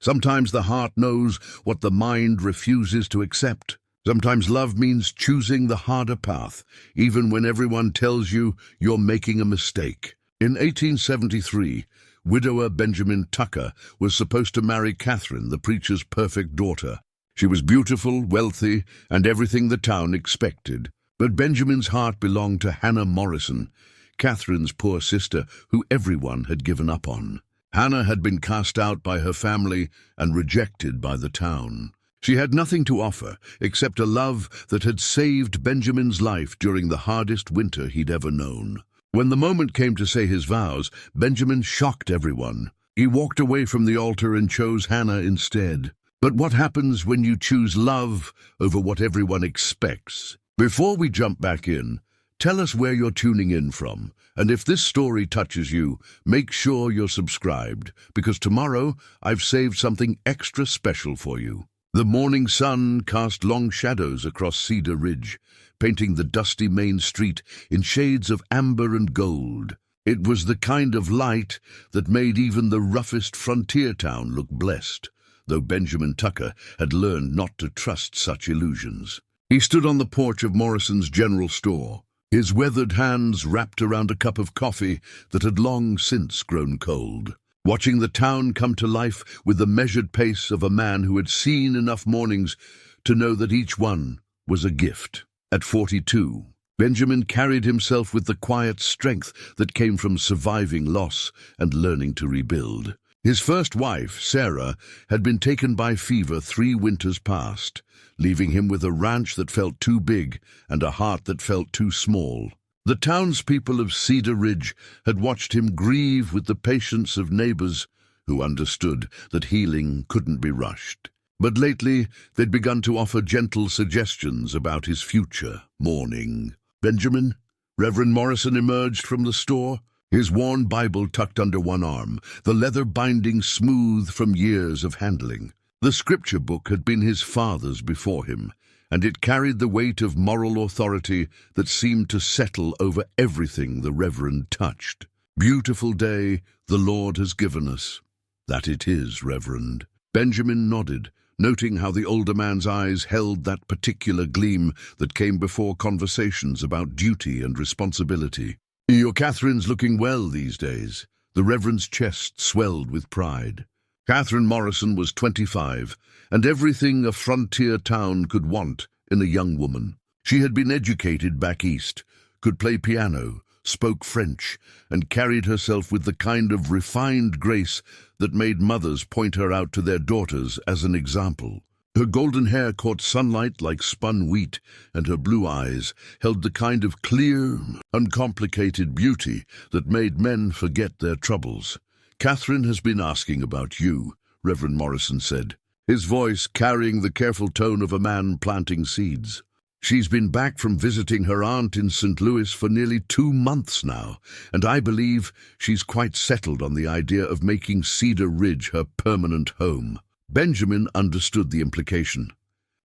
Sometimes the heart knows what the mind refuses to accept. Sometimes love means choosing the harder path, even when everyone tells you you're making a mistake. In 1873, widower Benjamin Tucker was supposed to marry Katherine, the preacher's perfect daughter. She was beautiful, wealthy, and everything the town expected. But Benjamin's heart belonged to Hannah Morrison, Katherine's poor sister, who everyone had given up on. Hannah had been cast out by her family and rejected by the town. She had nothing to offer except a love that had saved Benjamin's life during the hardest winter he'd ever known. When the moment came to say his vows, Benjamin shocked everyone. He walked away from the altar and chose Hannah instead. But what happens when you choose love over what everyone expects? Before we jump back in, tell us where you're tuning in from. And if this story touches you, make sure you're subscribed, because tomorrow I've saved something extra special for you. The morning sun cast long shadows across Cedar Ridge, painting the dusty main street in shades of amber and gold. It was the kind of light that made even the roughest frontier town look blessed, though Benjamin Tucker had learned not to trust such illusions. He stood on the porch of Morrison's general store, his weathered hands wrapped around a cup of coffee that had long since grown cold, watching the town come to life with the measured pace of a man who had seen enough mornings to know that each one was a gift. At 42, Benjamin carried himself with the quiet strength that came from surviving loss and learning to rebuild. His first wife, Sarah, had been taken by fever 3 winters past, leaving him with a ranch that felt too big and a heart that felt too small. The townspeople of Cedar Ridge had watched him grieve with the patience of neighbors who understood that healing couldn't be rushed. But lately, they'd begun to offer gentle suggestions about his future mourning. "Benjamin," Reverend Morrison emerged from the store, his worn Bible tucked under one arm, the leather binding smooth from years of handling. The scripture book had been his father's before him, and it carried the weight of moral authority that seemed to settle over everything the Reverend touched. "Beautiful day the Lord has given us." "That it is, Reverend." Benjamin nodded, noting how the older man's eyes held that particular gleam that came before conversations about duty and responsibility. "Your Katherine's looking well these days." The Reverend's chest swelled with pride. Katherine Morrison was 25, and everything a frontier town could want in a young woman. She had been educated back east, could play piano, spoke French, and carried herself with the kind of refined grace that made mothers point her out to their daughters as an example. Her golden hair caught sunlight like spun wheat, and her blue eyes held the kind of clear, uncomplicated beauty that made men forget their troubles. "Katherine has been asking about you," Reverend Morrison said, his voice carrying the careful tone of a man planting seeds. "She's been back from visiting her aunt in St. Louis for nearly 2 months now, and I believe she's quite settled on the idea of making Cedar Ridge her permanent home." Benjamin understood the implication.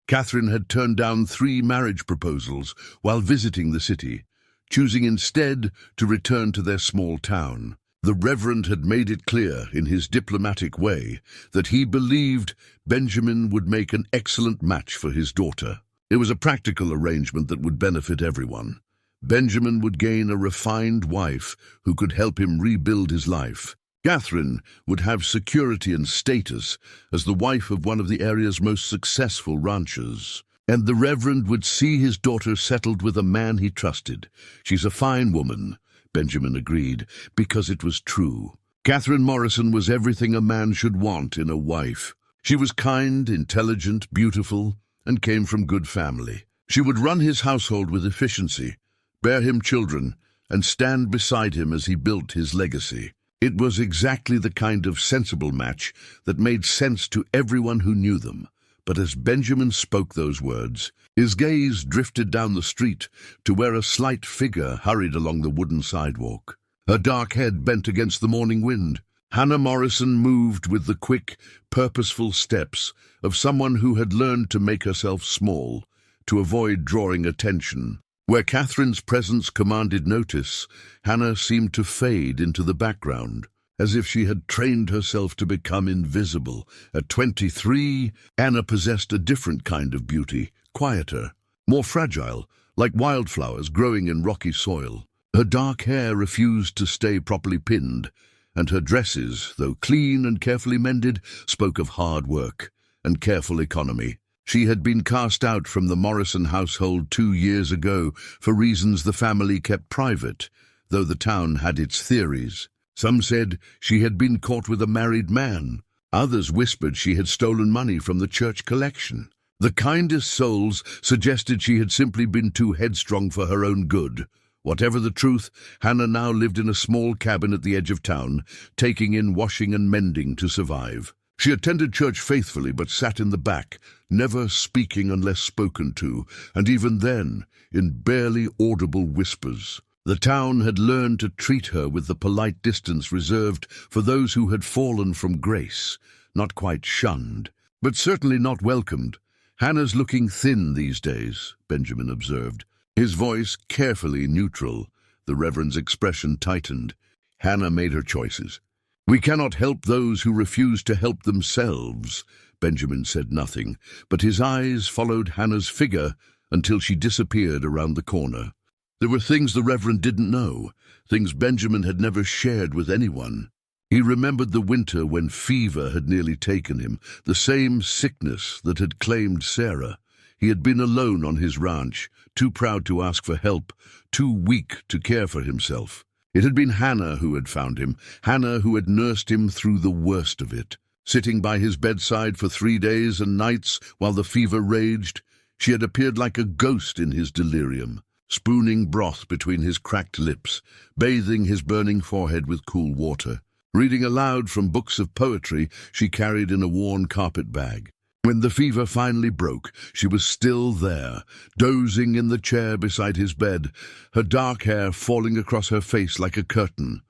Katherine had turned down 3 marriage proposals while visiting the city, choosing instead to return to their small town. The Reverend had made it clear in his diplomatic way that he believed Benjamin would make an excellent match for his daughter. It was a practical arrangement that would benefit everyone. Benjamin would gain a refined wife who could help him rebuild his life. Katherine would have security and status as the wife of one of the area's most successful ranchers. And the Reverend would see his daughter settled with a man he trusted. "She's a fine woman," Benjamin agreed, because it was true. Katherine Morrison was everything a man should want in a wife. She was kind, intelligent, beautiful, and came from good family. She would run his household with efficiency, bear him children, and stand beside him as he built his legacy. It was exactly the kind of sensible match that made sense to everyone who knew them. But as Benjamin spoke those words, his gaze drifted down the street to where a slight figure hurried along the wooden sidewalk, her dark head bent against the morning wind. Hannah Morrison moved with the quick, purposeful steps of someone who had learned to make herself small, to avoid drawing attention. Where Katherine's presence commanded notice, Hannah seemed to fade into the background, as if she had trained herself to become invisible. At 23, Hannah possessed a different kind of beauty, quieter, more fragile, like wildflowers growing in rocky soil. Her dark hair refused to stay properly pinned, and her dresses, though clean and carefully mended, spoke of hard work and careful economy. She had been cast out from the Morrison household 2 years ago for reasons the family kept private, though the town had its theories. Some said she had been caught with a married man. Others whispered she had stolen money from the church collection. The kindest souls suggested she had simply been too headstrong for her own good. Whatever the truth, Hannah now lived in a small cabin at the edge of town, taking in washing and mending to survive. She attended church faithfully but sat in the back, never speaking unless spoken to, and even then, in barely audible whispers. The town had learned to treat her with the polite distance reserved for those who had fallen from grace, not quite shunned, but certainly not welcomed. "Hannah's looking thin these days," Benjamin observed, his voice carefully neutral. The Reverend's expression tightened. Hannah made her choices. "We cannot help those who refuse to help themselves." Benjamin said nothing, but his eyes followed Hannah's figure until she disappeared around the corner. There were things the Reverend didn't know, things Benjamin had never shared with anyone. He remembered the winter when fever had nearly taken him, the same sickness that had claimed Sarah. He had been alone on his ranch, too proud to ask for help, too weak to care for himself. It had been Hannah who had found him, Hannah who had nursed him through the worst of it. Sitting by his bedside for 3 days and nights while the fever raged, she had appeared like a ghost in his delirium, spooning broth between his cracked lips, bathing his burning forehead with cool water, reading aloud from books of poetry she carried in a worn carpet bag. When the fever finally broke, she was still there, dozing in the chair beside his bed, her dark hair falling across her face like a curtain.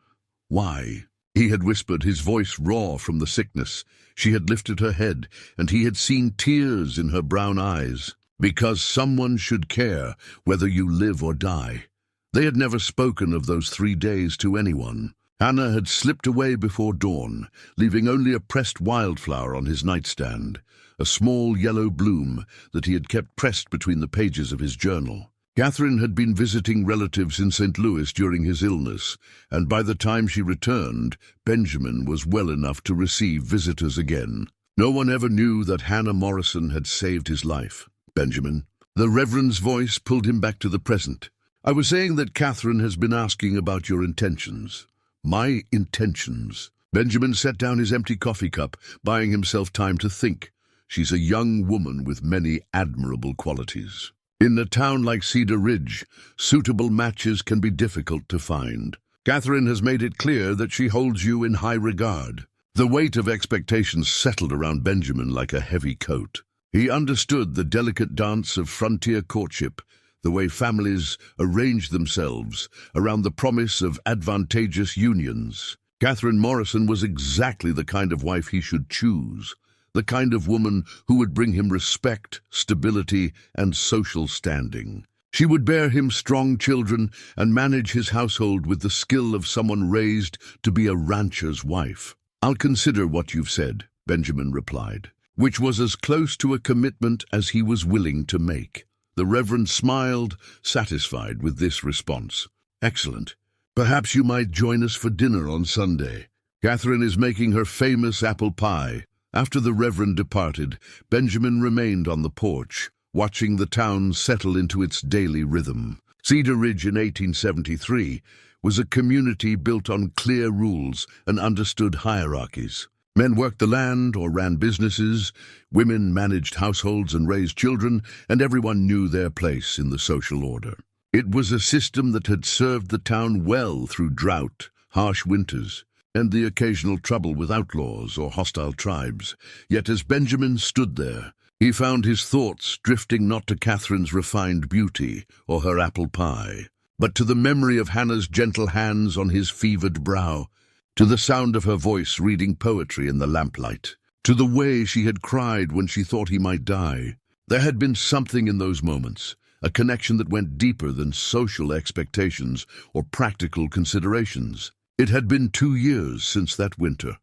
"Why?" he had whispered, his voice raw from the sickness. She had lifted her head, and he had seen tears in her brown eyes. "Because someone should care whether you live or die." They had never spoken of those 3 days to anyone. Hannah had slipped away before dawn, leaving only a pressed wildflower on his nightstand, a small yellow bloom that he had kept pressed between the pages of his journal. Katherine had been visiting relatives in St. Louis during his illness, and by the time she returned, Benjamin was well enough to receive visitors again. No one ever knew that Hannah Morrison had saved his life. "Benjamin." The Reverend's voice pulled him back to the present. "I was saying that Katherine has been asking about your intentions." "My intentions?" Benjamin set down his empty coffee cup, buying himself time to think. "She's a young woman with many admirable qualities. In a town like Cedar Ridge, suitable matches can be difficult to find. Katherine has made it clear that she holds you in high regard." The weight of expectations settled around Benjamin like a heavy coat. He understood the delicate dance of frontier courtship, the way families arrange themselves around the promise of advantageous unions. Katherine Morrison was exactly the kind of wife he should choose, the kind of woman who would bring him respect, stability, and social standing. She would bear him strong children and manage his household with the skill of someone raised to be a rancher's wife. "I'll consider what you've said," Benjamin replied, which was as close to a commitment as he was willing to make. The Reverend smiled, satisfied with this response. "Excellent. Perhaps you might join us for dinner on Sunday. Katherine is making her famous apple pie." After the Reverend departed, Benjamin remained on the porch, watching the town settle into its daily rhythm. Cedar Ridge in 1873 was a community built on clear rules and understood hierarchies. Men worked the land or ran businesses, women managed households and raised children, and everyone knew their place in the social order. It was a system that had served the town well through drought, harsh winters, and the occasional trouble with outlaws or hostile tribes. Yet as Benjamin stood there, he found his thoughts drifting not to Katherine's refined beauty or her apple pie, but to the memory of Hannah's gentle hands on his fevered brow, to the sound of her voice reading poetry in the lamplight, to the way she had cried when she thought he might die. There had been something in those moments, a connection that went deeper than social expectations or practical considerations. It had been 2 years since that winter,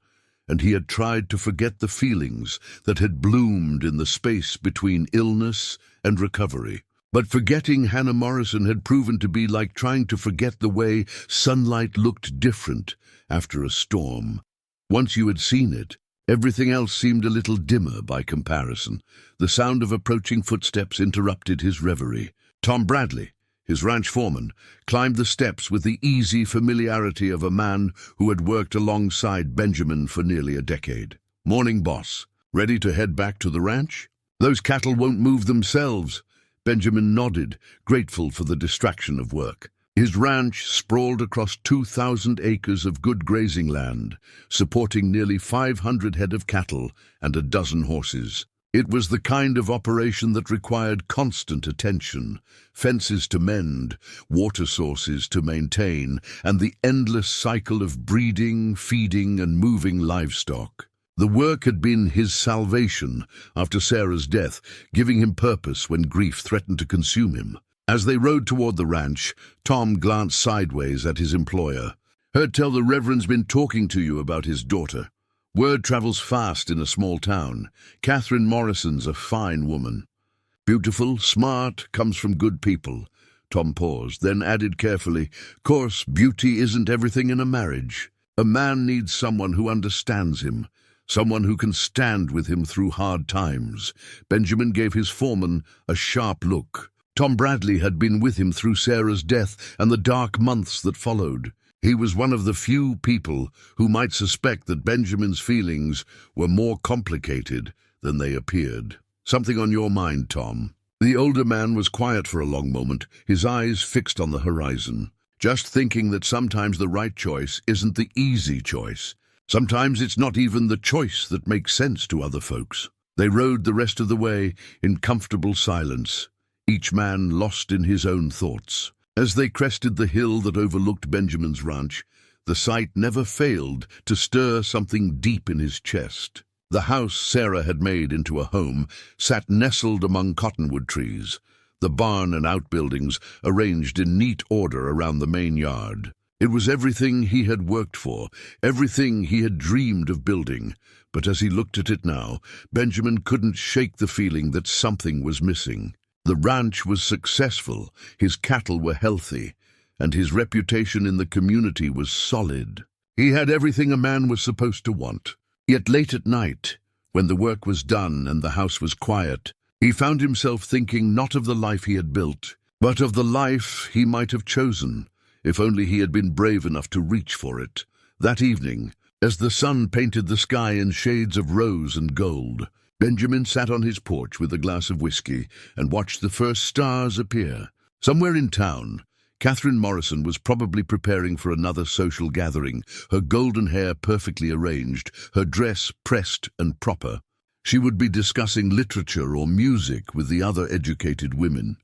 and he had tried to forget the feelings that had bloomed in the space between illness and recovery. But forgetting Hannah Morrison had proven to be like trying to forget the way sunlight looked different after a storm. Once you had seen it, everything else seemed a little dimmer by comparison. The sound of approaching footsteps interrupted his reverie. Tom Bradley, his ranch foreman, climbed the steps with the easy familiarity of a man who had worked alongside Benjamin for nearly a decade. "Morning, boss. Ready to head back to the ranch?" "Those cattle won't move themselves." Benjamin nodded, grateful for the distraction of work. His ranch sprawled across 2,000 acres of good grazing land, supporting nearly 500 head of cattle and a dozen horses. It was the kind of operation that required constant attention, fences to mend, water sources to maintain, and the endless cycle of breeding, feeding, and moving livestock. The work had been his salvation after Sarah's death, giving him purpose when grief threatened to consume him. As they rode toward the ranch, Tom glanced sideways at his employer. "Heard tell the Reverend's been talking to you about his daughter. Word travels fast in a small town. Katherine Morrison's a fine woman. Beautiful, smart, comes from good people." Tom paused, then added carefully, "Course, beauty isn't everything in a marriage. A man needs someone who understands him, someone who can stand with him through hard times." Benjamin gave his foreman a sharp look. Tom Bradley had been with him through Sarah's death and the dark months that followed. He was one of the few people who might suspect that Benjamin's feelings were more complicated than they appeared. "Something on your mind, Tom?" The older man was quiet for a long moment, his eyes fixed on the horizon. "Just thinking that sometimes the right choice isn't the easy choice. Sometimes it's not even the choice that makes sense to other folks." They rode the rest of the way in comfortable silence, each man lost in his own thoughts. As they crested the hill that overlooked Benjamin's ranch, the sight never failed to stir something deep in his chest. The house Sarah had made into a home sat nestled among cottonwood trees, the barn and outbuildings arranged in neat order around the main yard. It was everything he had worked for, everything he had dreamed of building. But as he looked at it now, Benjamin couldn't shake the feeling that something was missing. The ranch was successful, his cattle were healthy, and his reputation in the community was solid. He had everything a man was supposed to want. Yet late at night, when the work was done and the house was quiet, he found himself thinking not of the life he had built, but of the life he might have chosen, if only he had been brave enough to reach for it. That evening, as the sun painted the sky in shades of rose and gold, Benjamin sat on his porch with a glass of whiskey and watched the first stars appear. Somewhere in town, Katherine Morrison was probably preparing for another social gathering, her golden hair perfectly arranged, her dress pressed and proper. She would be discussing literature or music with the other educated women,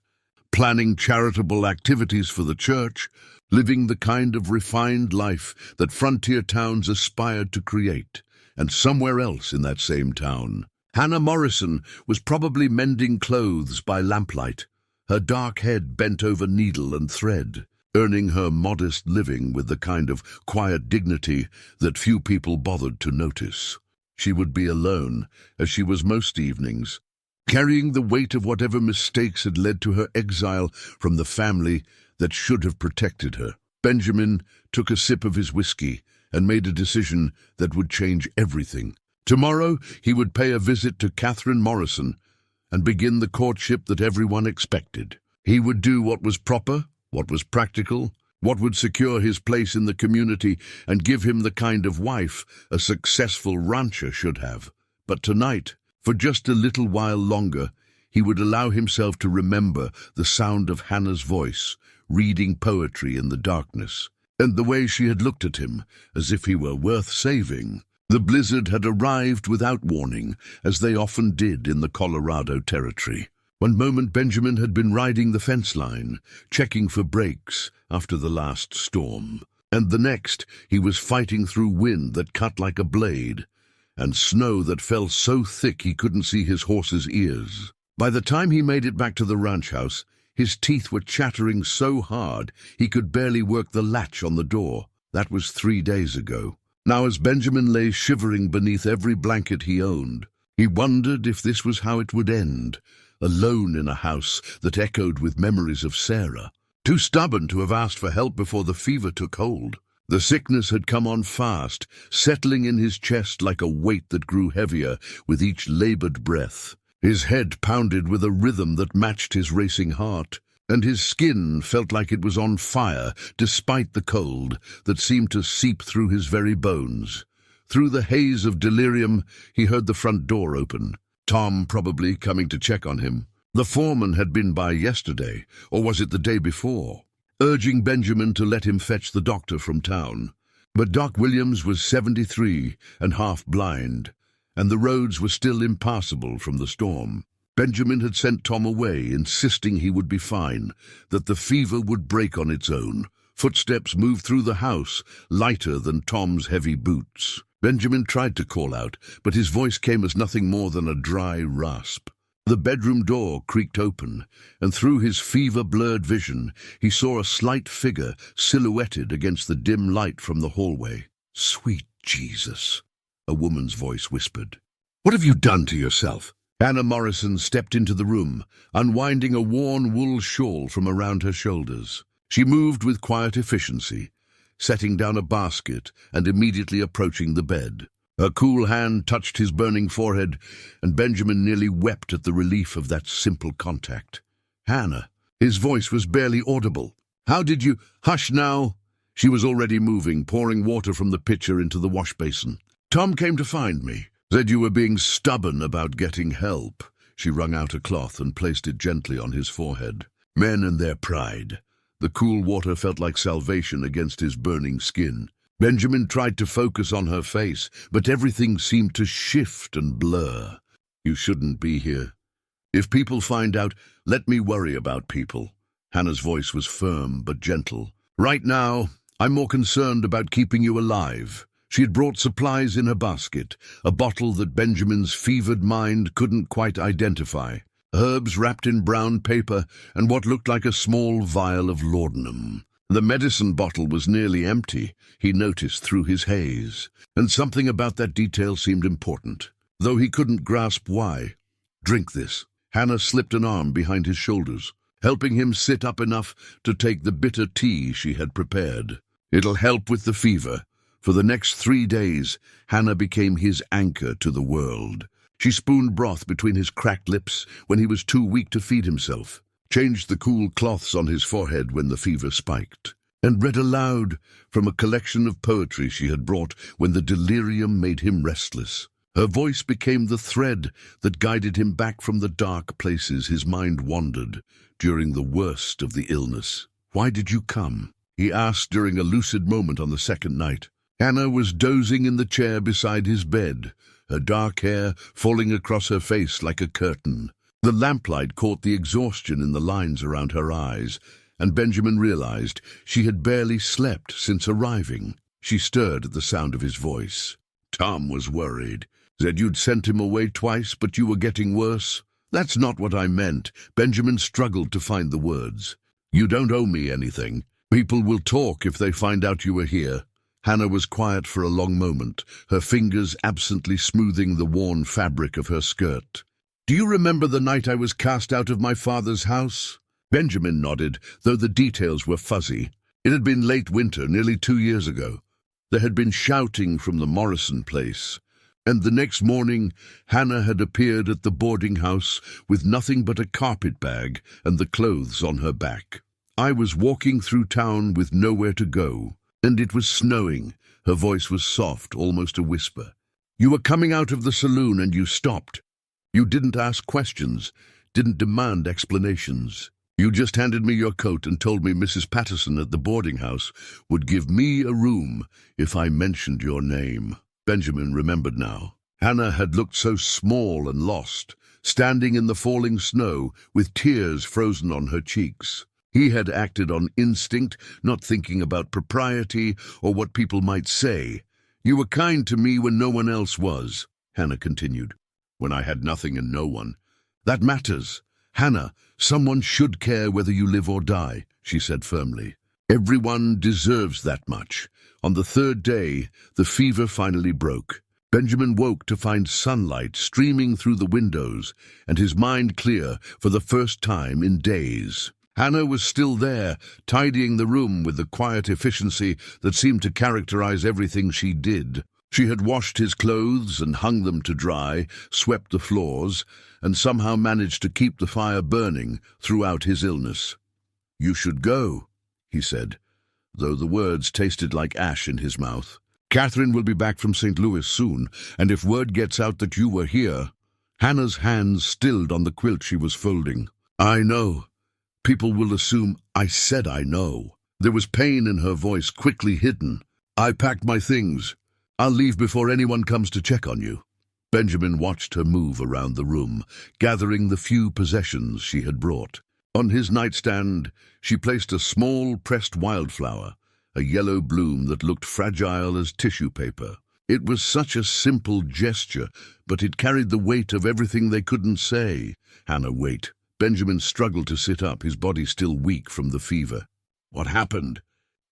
planning charitable activities for the church, living the kind of refined life that frontier towns aspired to create. And somewhere else in that same town, Hannah Morrison was probably mending clothes by lamplight, her dark head bent over needle and thread, earning her modest living with the kind of quiet dignity that few people bothered to notice. She would be alone, as she was most evenings, carrying the weight of whatever mistakes had led to her exile from the family that should have protected her. Benjamin took a sip of his whiskey and made a decision that would change everything. Tomorrow he would pay a visit to Katherine Morrison and begin the courtship that everyone expected. He would do what was proper, what was practical, what would secure his place in the community and give him the kind of wife a successful rancher should have. But tonight, for just a little while longer, he would allow himself to remember the sound of Hannah's voice, reading poetry in the darkness, and the way she had looked at him, as if he were worth saving. The blizzard had arrived without warning, as they often did in the Colorado Territory. One moment Benjamin had been riding the fence line, checking for breaks after the last storm, and the next he was fighting through wind that cut like a blade, and snow that fell so thick he couldn't see his horse's ears. By the time he made it back to the ranch house, his teeth were chattering so hard he could barely work the latch on the door. That was 3 days ago. Now, as Benjamin lay shivering beneath every blanket he owned, he wondered if this was how it would end, alone in a house that echoed with memories of Sarah. Too stubborn to have asked for help before the fever took hold. The sickness had come on fast, settling in his chest like a weight that grew heavier with each labored breath. His head pounded with a rhythm that matched his racing heart, and his skin felt like it was on fire despite the cold that seemed to seep through his very bones. Through the haze of delirium, he heard the front door open. Tom probably coming to check on him. The foreman had been by yesterday, or was it the day before, urging Benjamin to let him fetch the doctor from town. But Doc Williams was 73 and half blind, and the roads were still impassable from the storm. Benjamin had sent Tom away, insisting he would be fine, that the fever would break on its own. Footsteps moved through the house, lighter than Tom's heavy boots. Benjamin tried to call out, but his voice came as nothing more than a dry rasp. The bedroom door creaked open, and through his fever-blurred vision, he saw a slight figure silhouetted against the dim light from the hallway. "Sweet Jesus," a woman's voice whispered. "What have you done to yourself?" Hannah Morrison stepped into the room, unwinding a worn wool shawl from around her shoulders. She moved with quiet efficiency, setting down a basket and immediately approaching the bed. Her cool hand touched his burning forehead, and Benjamin nearly wept at the relief of that simple contact. "Hannah," his voice was barely audible. "How did you—" "Hush now." She was already moving, pouring water from the pitcher into the wash basin. "Tom came to find me. Said you were being stubborn about getting help." She wrung out a cloth and placed it gently on his forehead. Men and their pride. The cool water felt like salvation against his burning skin. Benjamin tried to focus on her face, but everything seemed to shift and blur. "You shouldn't be here. If people find out, let me worry about people." Hannah's voice was firm but gentle. "Right now, I'm more concerned about keeping you alive." She had brought supplies in her basket, a bottle that Benjamin's fevered mind couldn't quite identify, herbs wrapped in brown paper, and what looked like a small vial of laudanum. The medicine bottle was nearly empty, he noticed through his haze, and something about that detail seemed important, though he couldn't grasp why. "Drink this." Hannah slipped an arm behind his shoulders, helping him sit up enough to take the bitter tea she had prepared. "It'll help with the fever." For the next 3 days, Hannah became his anchor to the world. She spooned broth between his cracked lips when he was too weak to feed himself, changed the cool cloths on his forehead when the fever spiked, and read aloud from a collection of poetry she had brought when the delirium made him restless. Her voice became the thread that guided him back from the dark places his mind wandered during the worst of the illness. "Why did you come?" he asked during a lucid moment on the second night. Hannah was dozing in the chair beside his bed, her dark hair falling across her face like a curtain. The lamplight caught the exhaustion in the lines around her eyes, and Benjamin realized she had barely slept since arriving. She stirred at the sound of his voice. "Tom was worried. Said you'd sent him away twice, but you were getting worse." "That's not what I meant." Benjamin struggled to find the words. "You don't owe me anything. People will talk if they find out you were here." Hannah was quiet for a long moment, her fingers absently smoothing the worn fabric of her skirt. "Do you remember the night I was cast out of my father's house?" Benjamin nodded, though the details were fuzzy. It had been late winter, nearly 2 years ago. There had been shouting from the Morrison place, and the next morning Hannah had appeared at the boarding house with nothing but a carpet bag and the clothes on her back. "I was walking through town with nowhere to go, and it was snowing." Her voice was soft, almost a whisper. "You were coming out of the saloon and you stopped. You didn't ask questions, didn't demand explanations. You just handed me your coat and told me Mrs. Patterson at the boarding house would give me a room if I mentioned your name." Benjamin remembered now. Hannah had looked so small and lost, standing in the falling snow with tears frozen on her cheeks. He had acted on instinct, not thinking about propriety or what people might say. "You were kind to me when no one else was," Hannah continued. "When I had nothing and no one. That matters. Hannah, someone should care whether you live or die," she said firmly. Everyone deserves that much. On the third day, the fever finally broke. Benjamin woke to find sunlight streaming through the windows and his mind clear for the first time in days. Hannah was still there, tidying the room with the quiet efficiency that seemed to characterize everything she did. She had washed his clothes and hung them to dry, swept the floors, and somehow managed to keep the fire burning throughout his illness. "You should go," he said, though the words tasted like ash in his mouth. "Katherine will be back from St. Louis soon, and if word gets out that you were here—" Hannah's hands stilled on the quilt she was folding. "I know. People will assume I said I know." There was pain in her voice, quickly hidden. "I packed my things. I'll leave before anyone comes to check on you." Benjamin watched her move around the room, gathering the few possessions she had brought. On his nightstand, she placed a small pressed wildflower, a yellow bloom that looked fragile as tissue paper. It was such a simple gesture, but it carried the weight of everything they couldn't say. "Hannah, wait." Benjamin struggled to sit up, his body still weak from the fever. "What happened?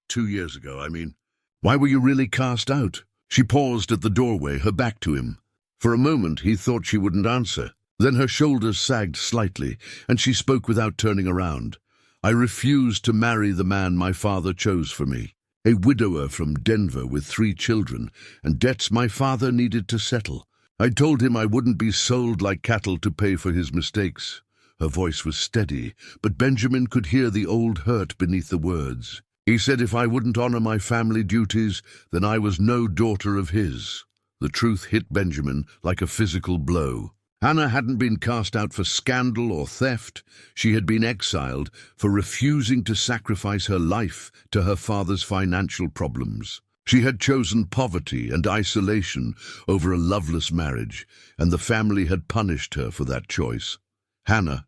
2 years ago, I mean. Why were you really cast out?" She paused at the doorway, her back to him. For a moment, he thought she wouldn't answer. Then her shoulders sagged slightly, and she spoke without turning around. "I refused to marry the man my father chose for me. A widower from Denver with 3 children, and debts my father needed to settle. I told him I wouldn't be sold like cattle to pay for his mistakes." Her voice was steady, but Benjamin could hear the old hurt beneath the words. "He said if I wouldn't honor my family duties, then I was no daughter of his." The truth hit Benjamin like a physical blow. Hannah hadn't been cast out for scandal or theft. She had been exiled for refusing to sacrifice her life to her father's financial problems. She had chosen poverty and isolation over a loveless marriage, and the family had punished her for that choice. Hannah,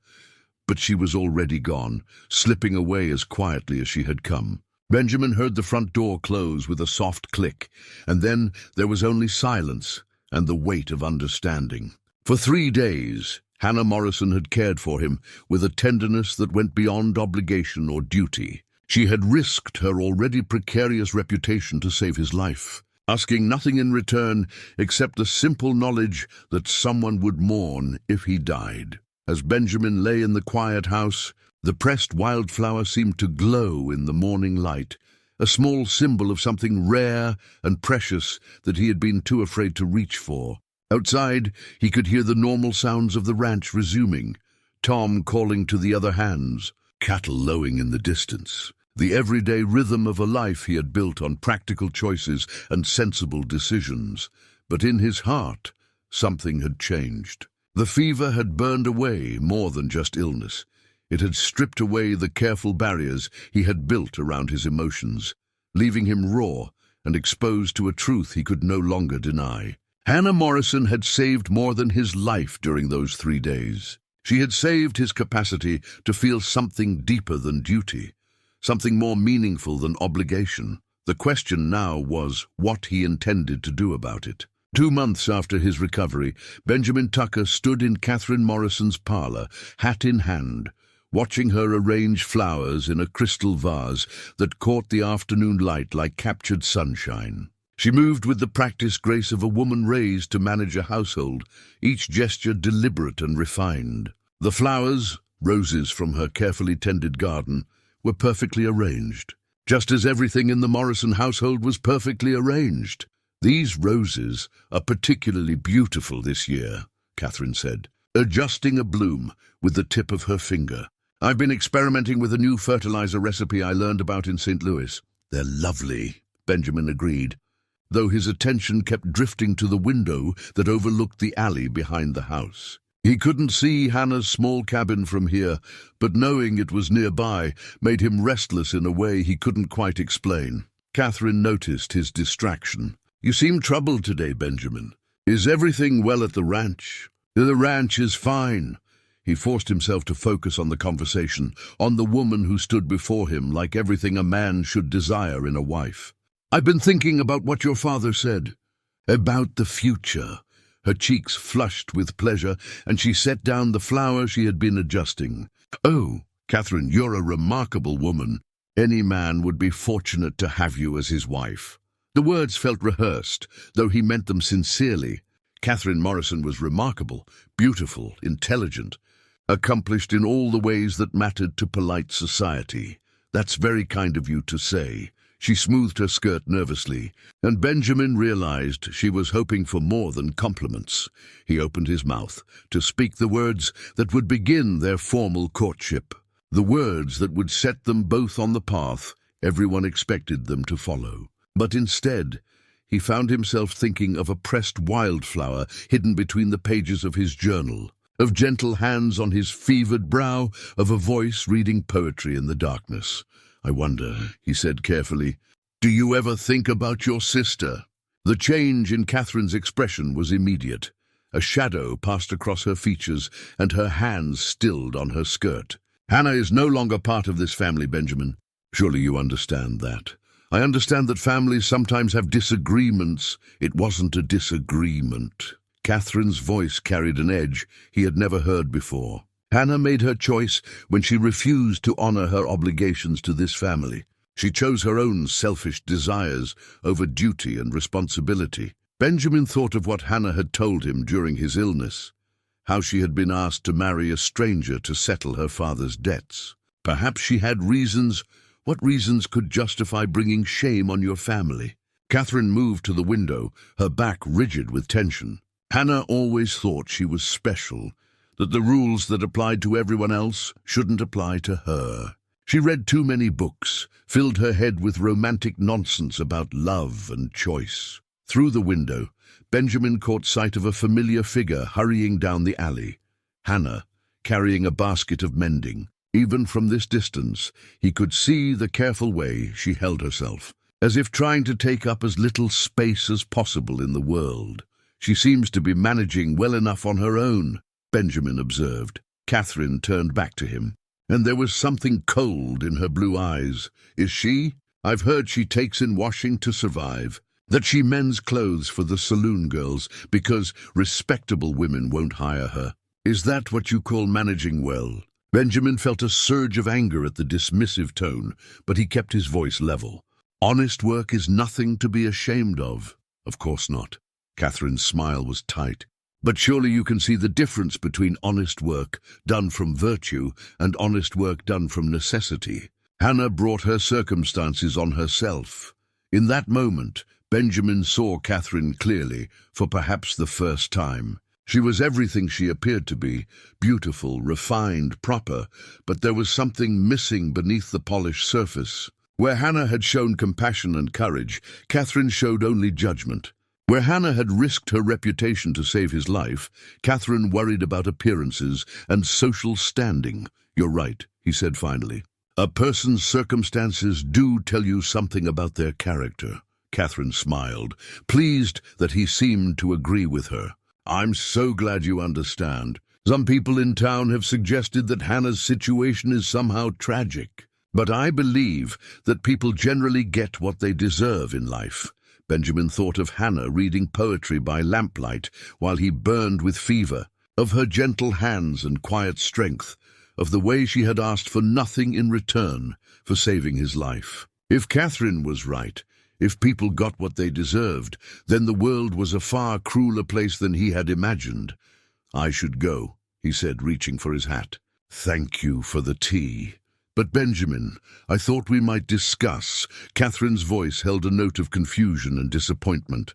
but she was already gone, slipping away as quietly as she had come. Benjamin heard the front door close with a soft click, and then there was only silence and the weight of understanding. For 3 days, Hannah Morrison had cared for him with a tenderness that went beyond obligation or duty. She had risked her already precarious reputation to save his life, asking nothing in return except the simple knowledge that someone would mourn if he died. As Benjamin lay in the quiet house, the pressed wildflower seemed to glow in the morning light, a small symbol of something rare and precious that he had been too afraid to reach for. Outside, he could hear the normal sounds of the ranch resuming, Tom calling to the other hands, cattle lowing in the distance, the everyday rhythm of a life he had built on practical choices and sensible decisions. But in his heart, something had changed. The fever had burned away more than just illness. It had stripped away the careful barriers he had built around his emotions, leaving him raw and exposed to a truth he could no longer deny. Hannah Morrison had saved more than his life during those 3 days. She had saved his capacity to feel something deeper than duty, something more meaningful than obligation. The question now was what he intended to do about it. 2 months after his recovery, Benjamin Tucker stood in Katherine Morrison's parlor, hat in hand, watching her arrange flowers in a crystal vase that caught the afternoon light like captured sunshine. She moved with the practiced grace of a woman raised to manage a household, each gesture deliberate and refined. The flowers, roses from her carefully tended garden, were perfectly arranged, just as everything in the Morrison household was perfectly arranged. "These roses are particularly beautiful this year," Katherine said, adjusting a bloom with the tip of her finger. "I've been experimenting with a new fertilizer recipe I learned about in St. Louis." "They're lovely," Benjamin agreed, though his attention kept drifting to the window that overlooked the alley behind the house. He couldn't see Hannah's small cabin from here, but knowing it was nearby made him restless in a way he couldn't quite explain. Katherine noticed his distraction. "You seem troubled today, Benjamin. Is everything well at the ranch?" "The ranch is fine." He forced himself to focus on the conversation, on the woman who stood before him like everything a man should desire in a wife. "I've been thinking about what your father said. About the future." Her cheeks flushed with pleasure, and she set down the flower she had been adjusting. "Oh, Katherine, you're a remarkable woman. Any man would be fortunate to have you as his wife." The words felt rehearsed, though he meant them sincerely. Katherine Morrison was remarkable, beautiful, intelligent, accomplished in all the ways that mattered to polite society. "That's very kind of you to say." She smoothed her skirt nervously, and Benjamin realized she was hoping for more than compliments. He opened his mouth to speak the words that would begin their formal courtship, the words that would set them both on the path everyone expected them to follow. But instead, he found himself thinking of a pressed wildflower hidden between the pages of his journal, of gentle hands on his fevered brow, of a voice reading poetry in the darkness. "I wonder," he said carefully, "do you ever think about your sister?" The change in Katherine's expression was immediate. A shadow passed across her features, and her hands stilled on her skirt. "Hannah is no longer part of this family, Benjamin. Surely you understand that. I understand that families sometimes have disagreements." It wasn't a disagreement. Katherine's voice carried an edge he had never heard before. Hannah made her choice when she refused to honor her obligations to this family. She chose her own selfish desires over duty and responsibility. Benjamin thought of what Hannah had told him during his illness, how she had been asked to marry a stranger to settle her father's debts. Perhaps she had reasons. What reasons could justify bringing shame on your family? Katherine moved to the window, her back rigid with tension. Hannah always thought she was special, that the rules that applied to everyone else shouldn't apply to her. She read too many books, filled her head with romantic nonsense about love and choice. Through the window, Benjamin caught sight of a familiar figure hurrying down the alley. Hannah, carrying a basket of mending. Even from this distance, he could see the careful way she held herself, as if trying to take up as little space as possible in the world. "She seems to be managing well enough on her own," Benjamin observed. Katherine turned back to him, and there was something cold in her blue eyes. "Is she? I've heard she takes in washing to survive, that she mends clothes for the saloon girls because respectable women won't hire her. Is that what you call managing well?" Benjamin felt a surge of anger at the dismissive tone, but he kept his voice level. "Honest work is nothing to be ashamed of." "Of course not." Katherine's smile was tight. "But surely you can see the difference between honest work done from virtue and honest work done from necessity." Hannah brought her circumstances on herself. In that moment, Benjamin saw Katherine clearly, for perhaps the first time. She was everything she appeared to be, beautiful, refined, proper, but there was something missing beneath the polished surface. Where Hannah had shown compassion and courage, Katherine showed only judgment. Where Hannah had risked her reputation to save his life, Katherine worried about appearances and social standing. "You're right," he said finally. "A person's circumstances do tell you something about their character." Katherine smiled, pleased that he seemed to agree with her. "I'm so glad you understand. Some people in town have suggested that Hannah's situation is somehow tragic. But I believe that people generally get what they deserve in life." Benjamin thought of Hannah reading poetry by lamplight while he burned with fever, of her gentle hands and quiet strength, of the way she had asked for nothing in return for saving his life. If Katherine was right, if people got what they deserved, then the world was a far crueler place than he had imagined. "I should go," he said, reaching for his hat. "Thank you for the tea." "But Benjamin, I thought we might discuss." Katherine's voice held a note of confusion and disappointment.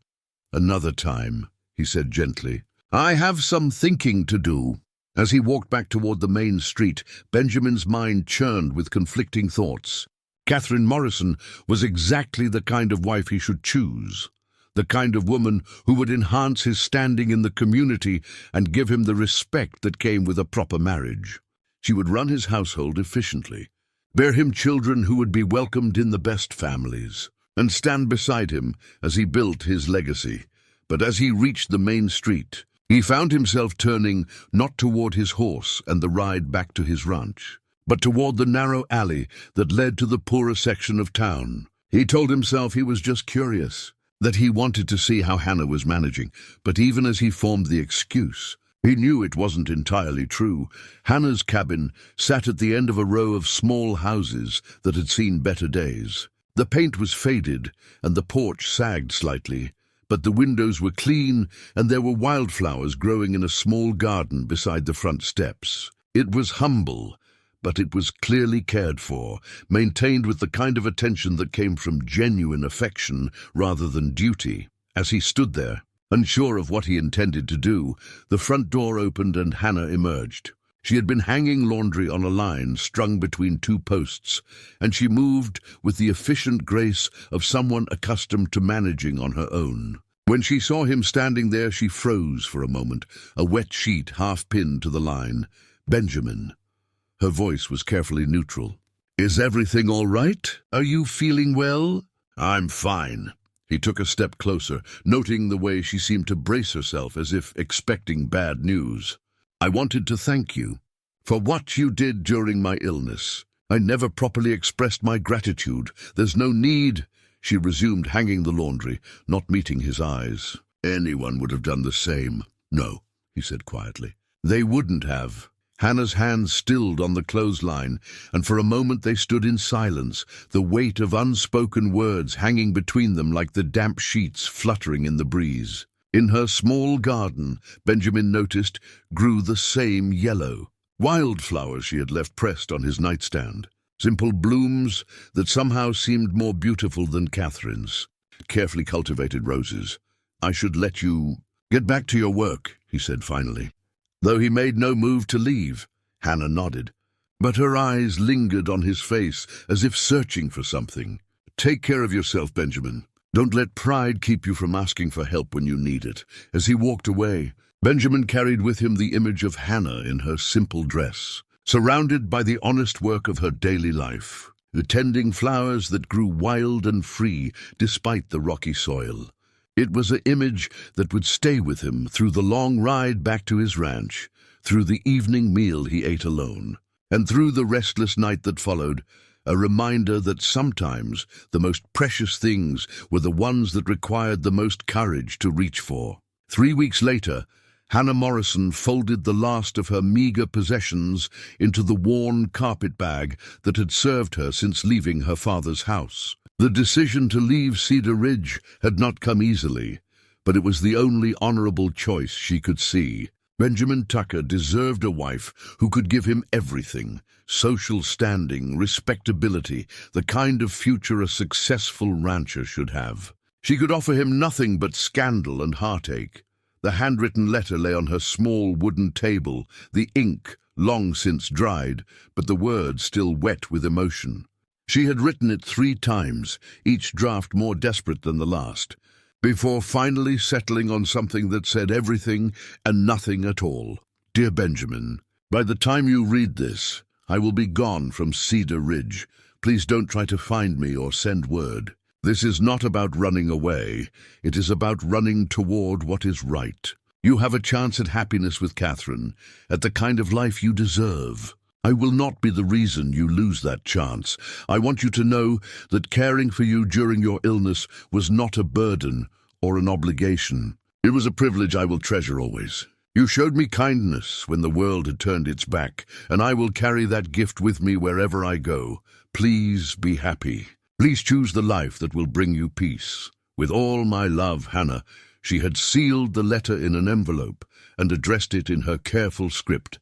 "Another time," he said gently. "I have some thinking to do." As he walked back toward the main street, Benjamin's mind churned with conflicting thoughts. Katherine Morrison was exactly the kind of wife he should choose, the kind of woman who would enhance his standing in the community and give him the respect that came with a proper marriage. She would run his household efficiently, bear him children who would be welcomed in the best families, and stand beside him as he built his legacy. But as he reached the main street, he found himself turning not toward his horse and the ride back to his ranch, but toward the narrow alley that led to the poorer section of town. He told himself he was just curious, that he wanted to see how Hannah was managing, but even as he formed the excuse, He knew it wasn't entirely true. Hannah's cabin sat at the end of a row of small houses that had seen better days. The paint was faded and the porch sagged slightly, but the windows were clean and there were wildflowers growing in a small garden beside the front steps. It was humble, but it was clearly cared for, maintained with the kind of attention that came from genuine affection rather than duty. As he stood there, unsure of what he intended to do, the front door opened and Hannah emerged. She had been hanging laundry on a line strung between two posts, and she moved with the efficient grace of someone accustomed to managing on her own. When she saw him standing there, she froze for a moment, a wet sheet half pinned to the line. "Benjamin." Her voice was carefully neutral. "Is everything all right? Are you feeling well?" "I'm fine." He took a step closer, noting the way she seemed to brace herself as if expecting bad news. "I wanted to thank you for what you did during my illness. I never properly expressed my gratitude. There's no need." She resumed hanging the laundry, not meeting his eyes. "Anyone would have done the same." "No," he said quietly. "They wouldn't have." Hannah's hands stilled on the clothesline, and for a moment they stood in silence, the weight of unspoken words hanging between them like the damp sheets fluttering in the breeze. In her small garden, Benjamin noticed, grew the same yellow. Wildflowers she had left pressed on his nightstand. Simple blooms that somehow seemed more beautiful than Katherine's. Carefully cultivated roses. "I should let you get back to your work," he said finally. Though he made no move to leave, Hannah nodded. But her eyes lingered on his face, as if searching for something. "Take care of yourself, Benjamin. Don't let pride keep you from asking for help when you need it." As he walked away, Benjamin carried with him the image of Hannah in her simple dress, surrounded by the honest work of her daily life, tending flowers that grew wild and free despite the rocky soil. It was an image that would stay with him through the long ride back to his ranch, through the evening meal he ate alone, and through the restless night that followed, a reminder that sometimes the most precious things were the ones that required the most courage to reach for. 3 weeks later, Hannah Morrison folded the last of her meager possessions into the worn carpet bag that had served her since leaving her father's house. The decision to leave Cedar Ridge had not come easily, but it was the only honorable choice she could see. Benjamin Tucker deserved a wife who could give him everything: social standing, respectability, the kind of future a successful rancher should have. She could offer him nothing but scandal and heartache. The handwritten letter lay on her small wooden table, the ink long since dried, but the words still wet with emotion. She had written it 3 times, each draft more desperate than the last, before finally settling on something that said everything and nothing at all. "Dear Benjamin, by the time you read this, I will be gone from Cedar Ridge. Please don't try to find me or send word. This is not about running away. It is about running toward what is right. You have a chance at happiness with Katherine, at the kind of life you deserve. I will not be the reason you lose that chance. I want you to know that caring for you during your illness was not a burden or an obligation. It was a privilege I will treasure always. You showed me kindness when the world had turned its back, and I will carry that gift with me wherever I go. Please be happy. Please choose the life that will bring you peace. With all my love, Hannah." She had sealed the letter in an envelope and addressed it in her careful script,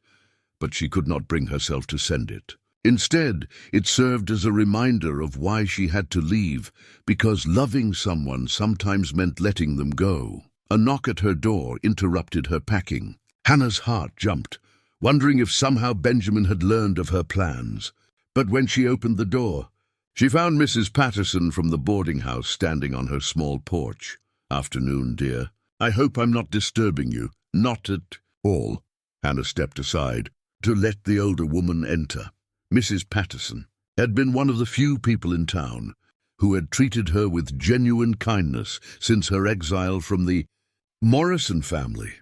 but she could not bring herself to send it. Instead, it served as a reminder of why she had to leave, because loving someone sometimes meant letting them go. A knock at her door interrupted her packing. Hannah's heart jumped, wondering if somehow Benjamin had learned of her plans. But when she opened the door, she found Mrs. Patterson from the boarding house standing on her small porch. "Afternoon, dear. I hope I'm not disturbing you." "Not at all." Hannah stepped aside to let the older woman enter. Mrs. Patterson had been one of the few people in town who had treated her with genuine kindness since her exile from the Morrison family.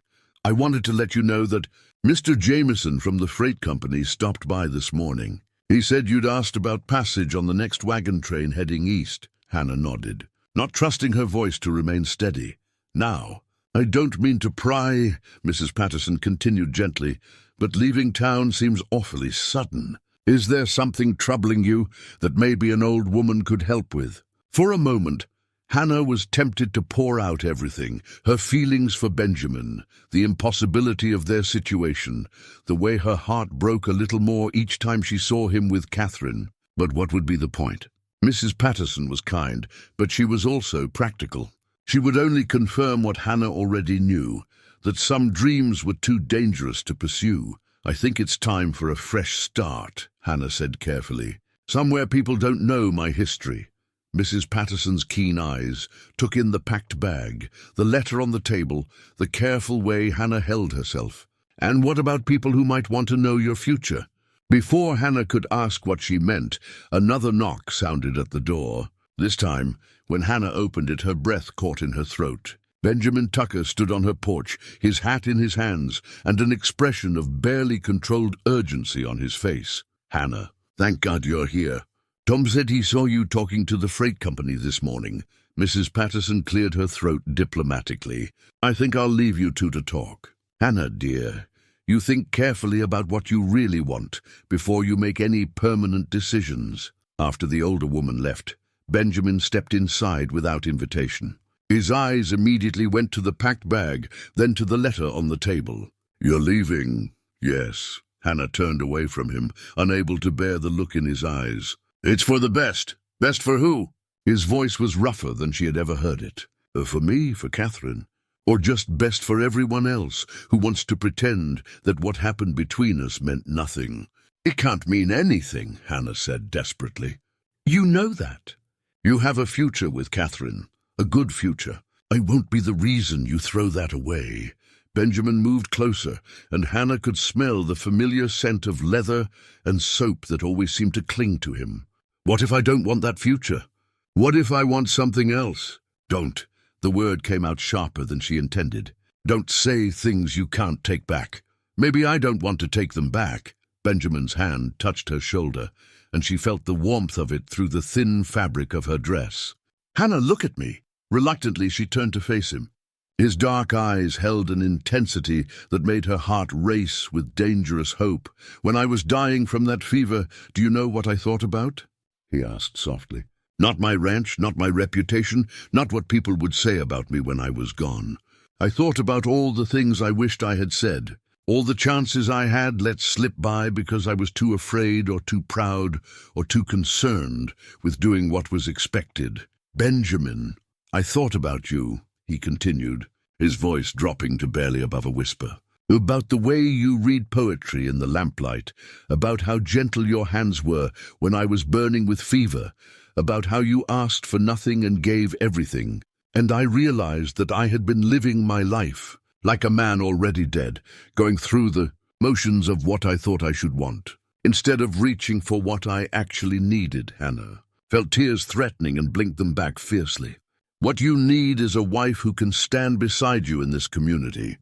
"I wanted to let you know that Mr. Jameson from the freight company stopped by this morning. He said you'd asked about passage on the next wagon train heading east." Hannah nodded, not trusting her voice to remain steady. Now, I don't mean to pry, Mrs. Patterson continued gently, but leaving town seems awfully sudden. Is there something troubling you that maybe an old woman could help with? For a moment, Hannah was tempted to pour out everything, her feelings for Benjamin, the impossibility of their situation, the way her heart broke a little more each time she saw him with Katherine. But what would be the point? Mrs. Patterson was kind, but she was also practical. She would only confirm what Hannah already knew, that some dreams were too dangerous to pursue. I think it's time for a fresh start, Hannah said carefully. Somewhere people don't know my history. Mrs. Patterson's keen eyes took in the packed bag, the letter on the table, the careful way Hannah held herself. And what about people who might want to know your future? Before Hannah could ask what she meant, another knock sounded at the door. This time, when Hannah opened it, her breath caught in her throat. Benjamin Tucker stood on her porch, his hat in his hands, and an expression of barely controlled urgency on his face. Hannah, thank God you're here. Tom said he saw you talking to the freight company this morning. Mrs. Patterson cleared her throat diplomatically. I think I'll leave you two to talk. Hannah, dear, you think carefully about what you really want before you make any permanent decisions. After the older woman left, Benjamin stepped inside without invitation. His eyes immediately went to the packed bag, then to the letter on the table. You're leaving? Yes. Hannah turned away from him, unable to bear the look in his eyes. It's for the best. Best for who? His voice was rougher than she had ever heard it. For me, for Katherine. Or just best for everyone else who wants to pretend that what happened between us meant nothing. It can't mean anything, Hannah said desperately. You know that. You have a future with Katherine. A good future. I won't be the reason you throw that away. Benjamin moved closer, and Hannah could smell the familiar scent of leather and soap that always seemed to cling to him. What if I don't want that future? What if I want something else? Don't. The word came out sharper than she intended. Don't say things you can't take back. Maybe I don't want to take them back. Benjamin's hand touched her shoulder, and she felt the warmth of it through the thin fabric of her dress. Hannah, look at me. Reluctantly, she turned to face him. His dark eyes held an intensity that made her heart race with dangerous hope. When I was dying from that fever, do you know what I thought about? He asked softly. Not my ranch, not my reputation, not what people would say about me when I was gone. I thought about all the things I wished I had said, all the chances I had let slip by because I was too afraid or too proud or too concerned with doing what was expected. Benjamin, I thought about you, he continued, his voice dropping to barely above a whisper. About the way you read poetry in the lamplight, about how gentle your hands were when I was burning with fever, about how you asked for nothing and gave everything. And I realized that I had been living my life, like a man already dead, going through the motions of what I thought I should want, instead of reaching for what I actually needed. Hannah felt tears threatening and blinked them back fiercely. What you need is a wife who can stand beside you in this community.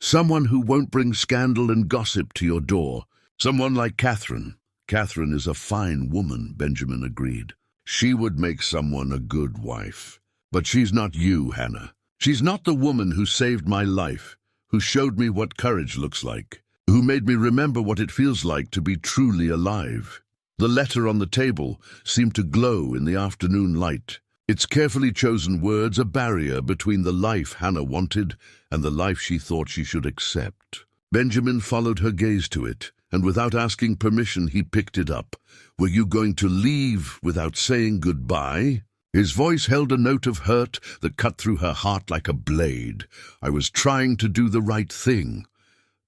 Someone who won't bring scandal and gossip to your door. Someone like Katherine. Katherine is a fine woman, Benjamin agreed. She would make someone a good wife. But she's not you, Hannah. She's not the woman who saved my life, who showed me what courage looks like, who made me remember what it feels like to be truly alive. The letter on the table seemed to glow in the afternoon light. Its carefully chosen words a barrier between the life Hannah wanted and the life she thought she should accept. Benjamin followed her gaze to it, and without asking permission he picked it up. Were you going to leave without saying goodbye? His voice held a note of hurt that cut through her heart like a blade. I was trying to do the right thing.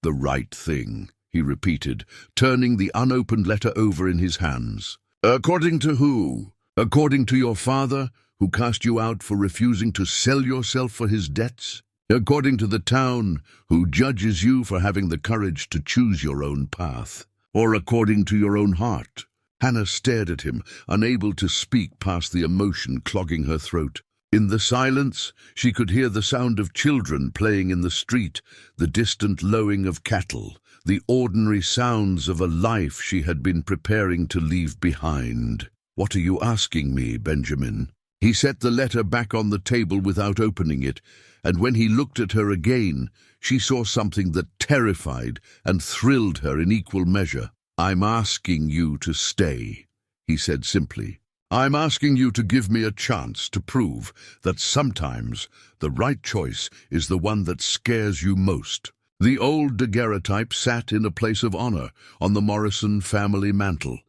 The right thing, he repeated, turning the unopened letter over in his hands. According to who? According to your father, who cast you out for refusing to sell yourself for his debts? According to the town, who judges you for having the courage to choose your own path? Or according to your own heart? Hannah stared at him, unable to speak past the emotion clogging her throat. In the silence, she could hear the sound of children playing in the street, the distant lowing of cattle, the ordinary sounds of a life she had been preparing to leave behind. What are you asking me, Benjamin? He set the letter back on the table without opening it, and when he looked at her again, she saw something that terrified and thrilled her in equal measure. "I'm asking you to stay," he said simply. "I'm asking you to give me a chance to prove that sometimes the right choice is the one that scares you most." The old daguerreotype sat in a place of honor on the Morrison family mantel,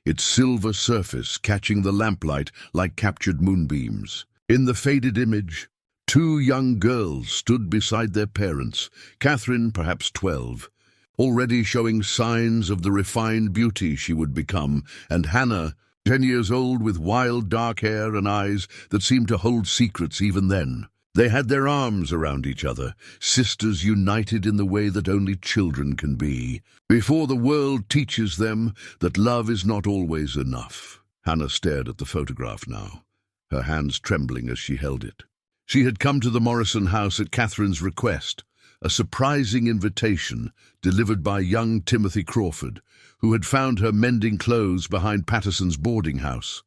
its silver surface catching the lamplight like captured moonbeams. In the faded image, two young girls stood beside their parents, Katherine, perhaps 12, already showing signs of the refined beauty she would become, and Hannah, 10 years old, with wild dark hair and eyes that seemed to hold secrets even then. They had their arms around each other, sisters united in the way that only children can be, before the world teaches them that love is not always enough. Hannah stared at the photograph now, her hands trembling as she held it. She had come to the Morrison house at Katherine's request, a surprising invitation delivered by young Timothy Crawford, who had found her mending clothes behind Patterson's boarding house.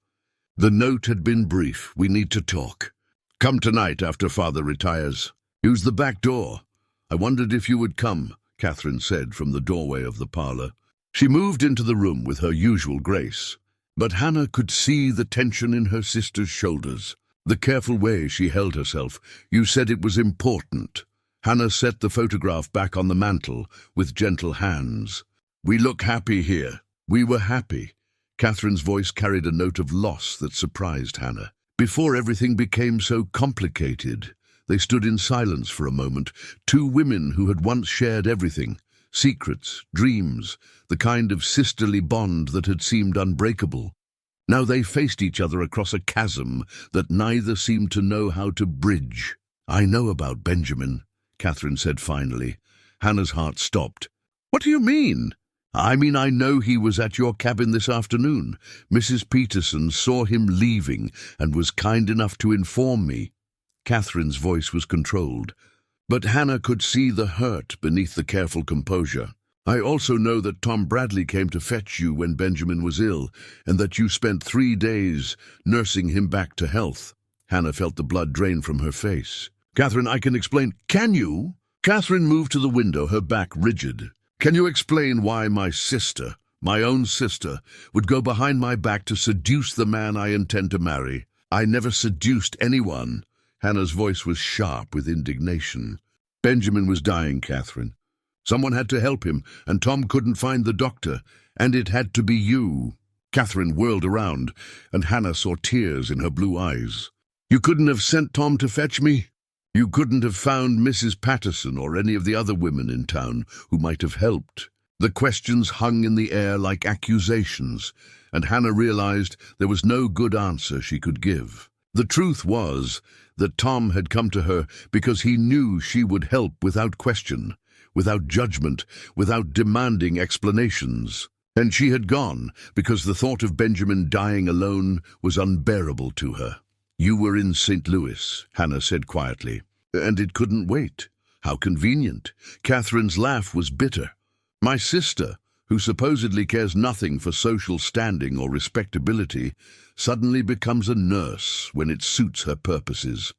The note had been brief. "We need to talk. Come tonight after Father retires. Use the back door. I wondered if you would come," Katherine said from the doorway of the parlor. She moved into the room with her usual grace, but Hannah could see the tension in her sister's shoulders, the careful way she held herself. "You said it was important." Hannah set the photograph back on the mantel with gentle hands. "We look happy here." "We were happy." Katherine's voice carried a note of loss that surprised Hannah. Before everything became so complicated, they stood in silence for a moment, two women who had once shared everything, secrets, dreams, the kind of sisterly bond that had seemed unbreakable. Now they faced each other across a chasm that neither seemed to know how to bridge. "I know about Benjamin," Katherine said finally. Hannah's heart stopped. "What do you mean?" I know he was at your cabin this afternoon. Mrs. Peterson saw him leaving and was kind enough to inform me." Katherine's voice was controlled, but Hannah could see the hurt beneath the careful composure. "I also know that Tom Bradley came to fetch you when Benjamin was ill, and that you spent 3 days nursing him back to health." Hannah felt the blood drain from her face. "Katherine, I can explain." "Can you?" Katherine moved to the window, her back rigid. "Can you explain why my sister, my own sister, would go behind my back to seduce the man I intend to marry? I never seduced anyone." Hannah's voice was sharp with indignation. "Benjamin was dying, Katherine. Someone had to help him, and Tom couldn't find the doctor, and it had to be you." Katherine whirled around, and Hannah saw tears in her blue eyes. "You couldn't have sent Tom to fetch me? You couldn't have found Mrs. Patterson or any of the other women in town who might have helped?" The questions hung in the air like accusations, and Hannah realized there was no good answer she could give. The truth was that Tom had come to her because he knew she would help without question, without judgment, without demanding explanations. And she had gone because the thought of Benjamin dying alone was unbearable to her. "You were in St. Louis," Hannah said quietly, "and it couldn't wait. How convenient." Katherine's laugh was bitter. "My sister, who supposedly cares nothing for social standing or respectability, suddenly becomes a nurse when it suits her purposes."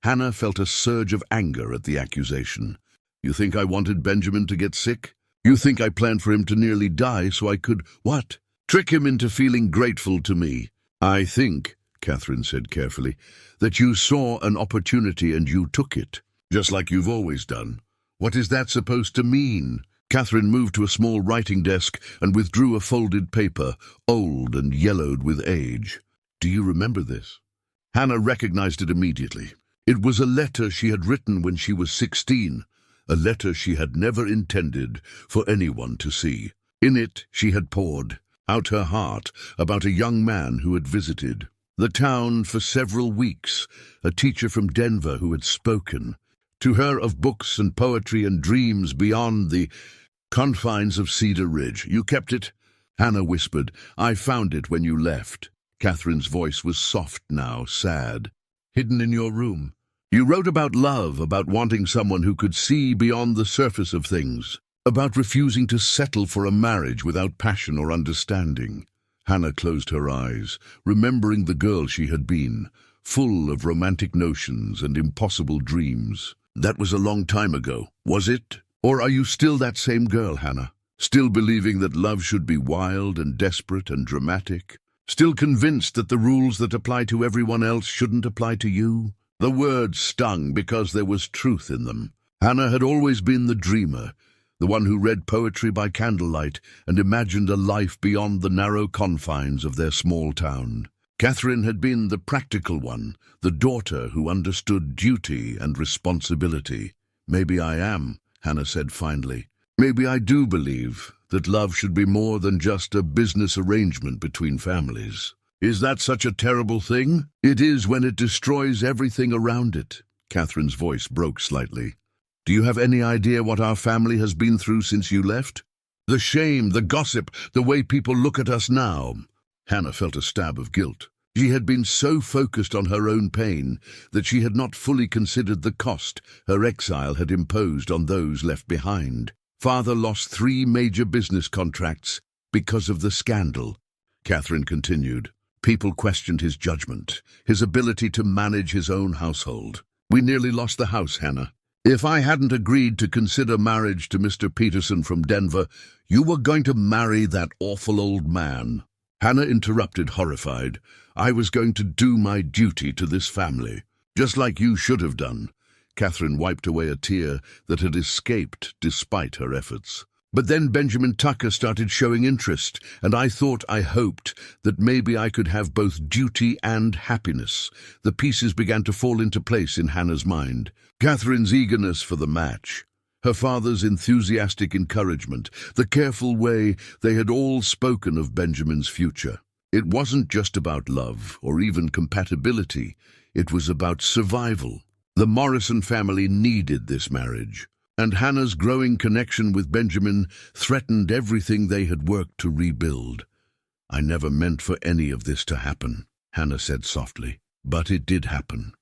Hannah felt a surge of anger at the accusation. "You think I wanted Benjamin to get sick? You think I planned for him to nearly die so I could, what? Trick him into feeling grateful to me?" "I think," Katherine said carefully, "that you saw an opportunity and you took it, just like you've always done." "What is that supposed to mean?" Katherine moved to a small writing desk and withdrew a folded paper, old and yellowed with age. "Do you remember this?" Hannah recognized it immediately. It was a letter she had written when she was 16, a letter she had never intended for anyone to see. In it, she had poured out her heart about a young man who had visited the town for several weeks, a teacher from Denver who had spoken to her of books and poetry and dreams beyond the confines of Cedar Ridge. "You kept it?" Hannah whispered. "I found it when you left." Katherine's voice was soft now, sad. "Hidden in your room. You wrote about love, about wanting someone who could see beyond the surface of things, about refusing to settle for a marriage without passion or understanding." Hannah closed her eyes, remembering the girl she had been, full of romantic notions and impossible dreams. That was a long time ago, was it? Or are you still that same girl, Hannah? Still believing that love should be wild and desperate and dramatic? Still convinced that the rules that apply to everyone else shouldn't apply to you? The words stung because there was truth in them. Hannah had always been the dreamer, the one who read poetry by candlelight and imagined a life beyond the narrow confines of their small town. Katherine had been the practical one, the daughter who understood duty and responsibility. "Maybe I am," Hannah said finally. "Maybe I do believe that love should be more than just a business arrangement between families." "Is that such a terrible thing?" "It is when it destroys everything around it." Katherine's voice broke slightly. "Do you have any idea what our family has been through since you left? The shame, the gossip, the way people look at us now." Hannah felt a stab of guilt. She had been so focused on her own pain that she had not fully considered the cost her exile had imposed on those left behind. Father lost 3 major business contracts because of the scandal, Katherine continued. People questioned his judgment, his ability to manage his own household. "We nearly lost the house, Hannah. If I hadn't agreed to consider marriage to Mr. Peterson from Denver, you were going to marry that awful old man." Hannah interrupted, horrified. "I was going to do my duty to this family, just like you should have done." Katherine wiped away a tear that had escaped despite her efforts. "But then Benjamin Tucker started showing interest, and I hoped that maybe I could have both duty and happiness." The pieces began to fall into place in Hannah's mind. Katherine's eagerness for the match, her father's enthusiastic encouragement, the careful way they had all spoken of Benjamin's future. It wasn't just about love or even compatibility, it was about survival. The Morrison family needed this marriage, and Hannah's growing connection with Benjamin threatened everything they had worked to rebuild. "I never meant for any of this to happen," Hannah said softly, "but it did happen."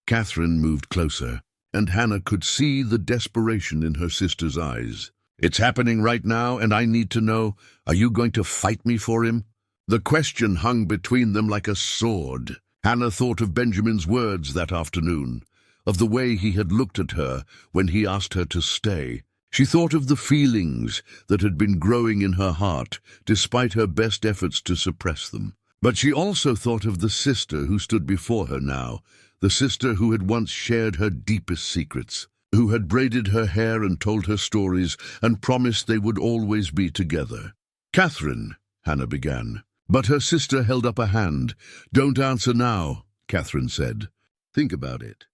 Katherine moved closer, and Hannah could see the desperation in her sister's eyes. "It's happening right now, and I need to know, are you going to fight me for him?" The question hung between them like a sword. Hannah thought of Benjamin's words that afternoon, of the way he had looked at her when he asked her to stay. She thought of the feelings that had been growing in her heart, despite her best efforts to suppress them. But she also thought of the sister who stood before her now, the sister who had once shared her deepest secrets, who had braided her hair and told her stories and promised they would always be together. "Katherine," Hannah began, but her sister held up a hand. "Don't answer now," Katherine said. "Think about it.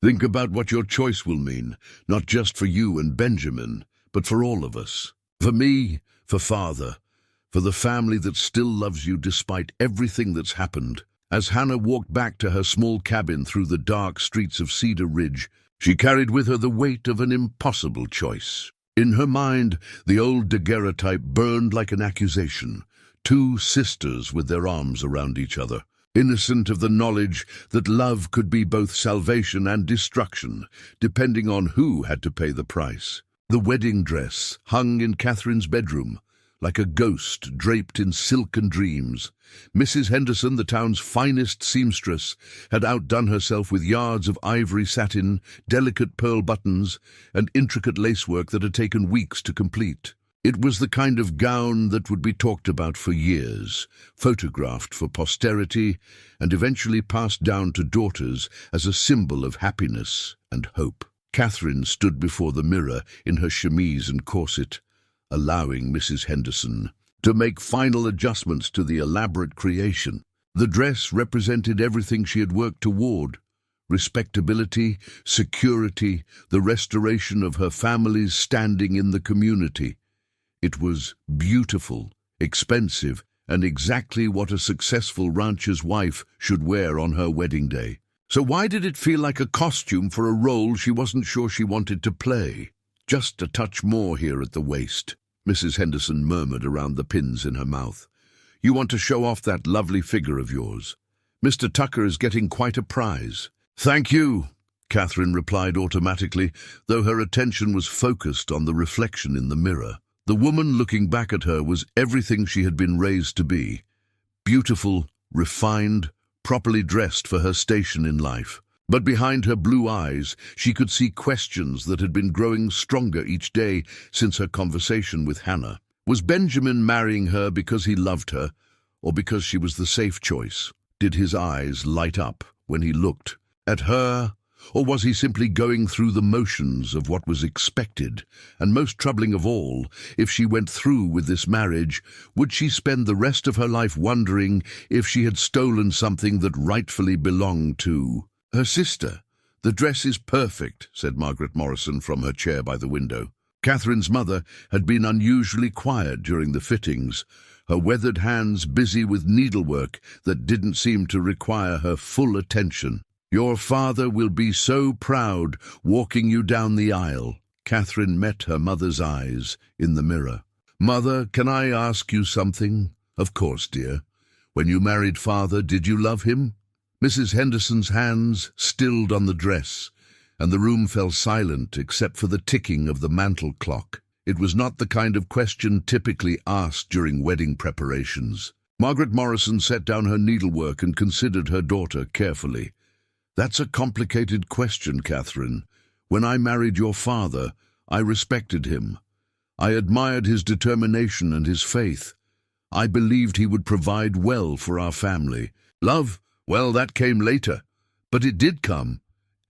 Think about what your choice will mean, not just for you and Benjamin, but for all of us. For me, for Father, for the family that still loves you despite everything that's happened." As Hannah walked back to her small cabin through the dark streets of Cedar Ridge, she carried with her the weight of an impossible choice. In her mind, the old daguerreotype burned like an accusation. 2 sisters with their arms around each other, innocent of the knowledge that love could be both salvation and destruction, depending on who had to pay the price. The wedding dress hung in Katherine's bedroom, like a ghost draped in silken dreams. Mrs. Henderson, the town's finest seamstress, had outdone herself with yards of ivory satin, delicate pearl buttons, and intricate lacework that had taken weeks to complete. It was the kind of gown that would be talked about for years, photographed for posterity, and eventually passed down to daughters as a symbol of happiness and hope. Katherine stood before the mirror in her chemise and corset, allowing Mrs. Henderson to make final adjustments to the elaborate creation. The dress represented everything she had worked toward: respectability, security, the restoration of her family's standing in the community. It was beautiful, expensive, and exactly what a successful rancher's wife should wear on her wedding day. So why did it feel like a costume for a role she wasn't sure she wanted to play? "Just a touch more here at the waist," Mrs. Henderson murmured around the pins in her mouth. "You want to show off that lovely figure of yours. Mr. Tucker is getting quite a prize." "Thank you," Katherine replied automatically, though her attention was focused on the reflection in the mirror. The woman looking back at her was everything she had been raised to be: beautiful, refined, properly dressed for her station in life. But behind her blue eyes, she could see questions that had been growing stronger each day since her conversation with Hannah. Was Benjamin marrying her because he loved her, or because she was the safe choice? Did his eyes light up when he looked at her, or was he simply going through the motions of what was expected? And most troubling of all, if she went through with this marriage, would she spend the rest of her life wondering if she had stolen something that rightfully belonged to her sister? "The dress is perfect," said Margaret Morrison from her chair by the window. Katherine's mother had been unusually quiet during the fittings, her weathered hands busy with needlework that didn't seem to require her full attention. "Your father will be so proud walking you down the aisle." Katherine met her mother's eyes in the mirror. "Mother, can I ask you something?" "Of course, dear. When you married father, did you love him?" Mrs. Henderson's hands stilled on the dress, and the room fell silent except for the ticking of the mantel clock. It was not the kind of question typically asked during wedding preparations. Margaret Morrison set down her needlework and considered her daughter carefully. "That's a complicated question, Katherine. When I married your father, I respected him. I admired his determination and his faith. I believed he would provide well for our family. Love, well, that came later. But it did come.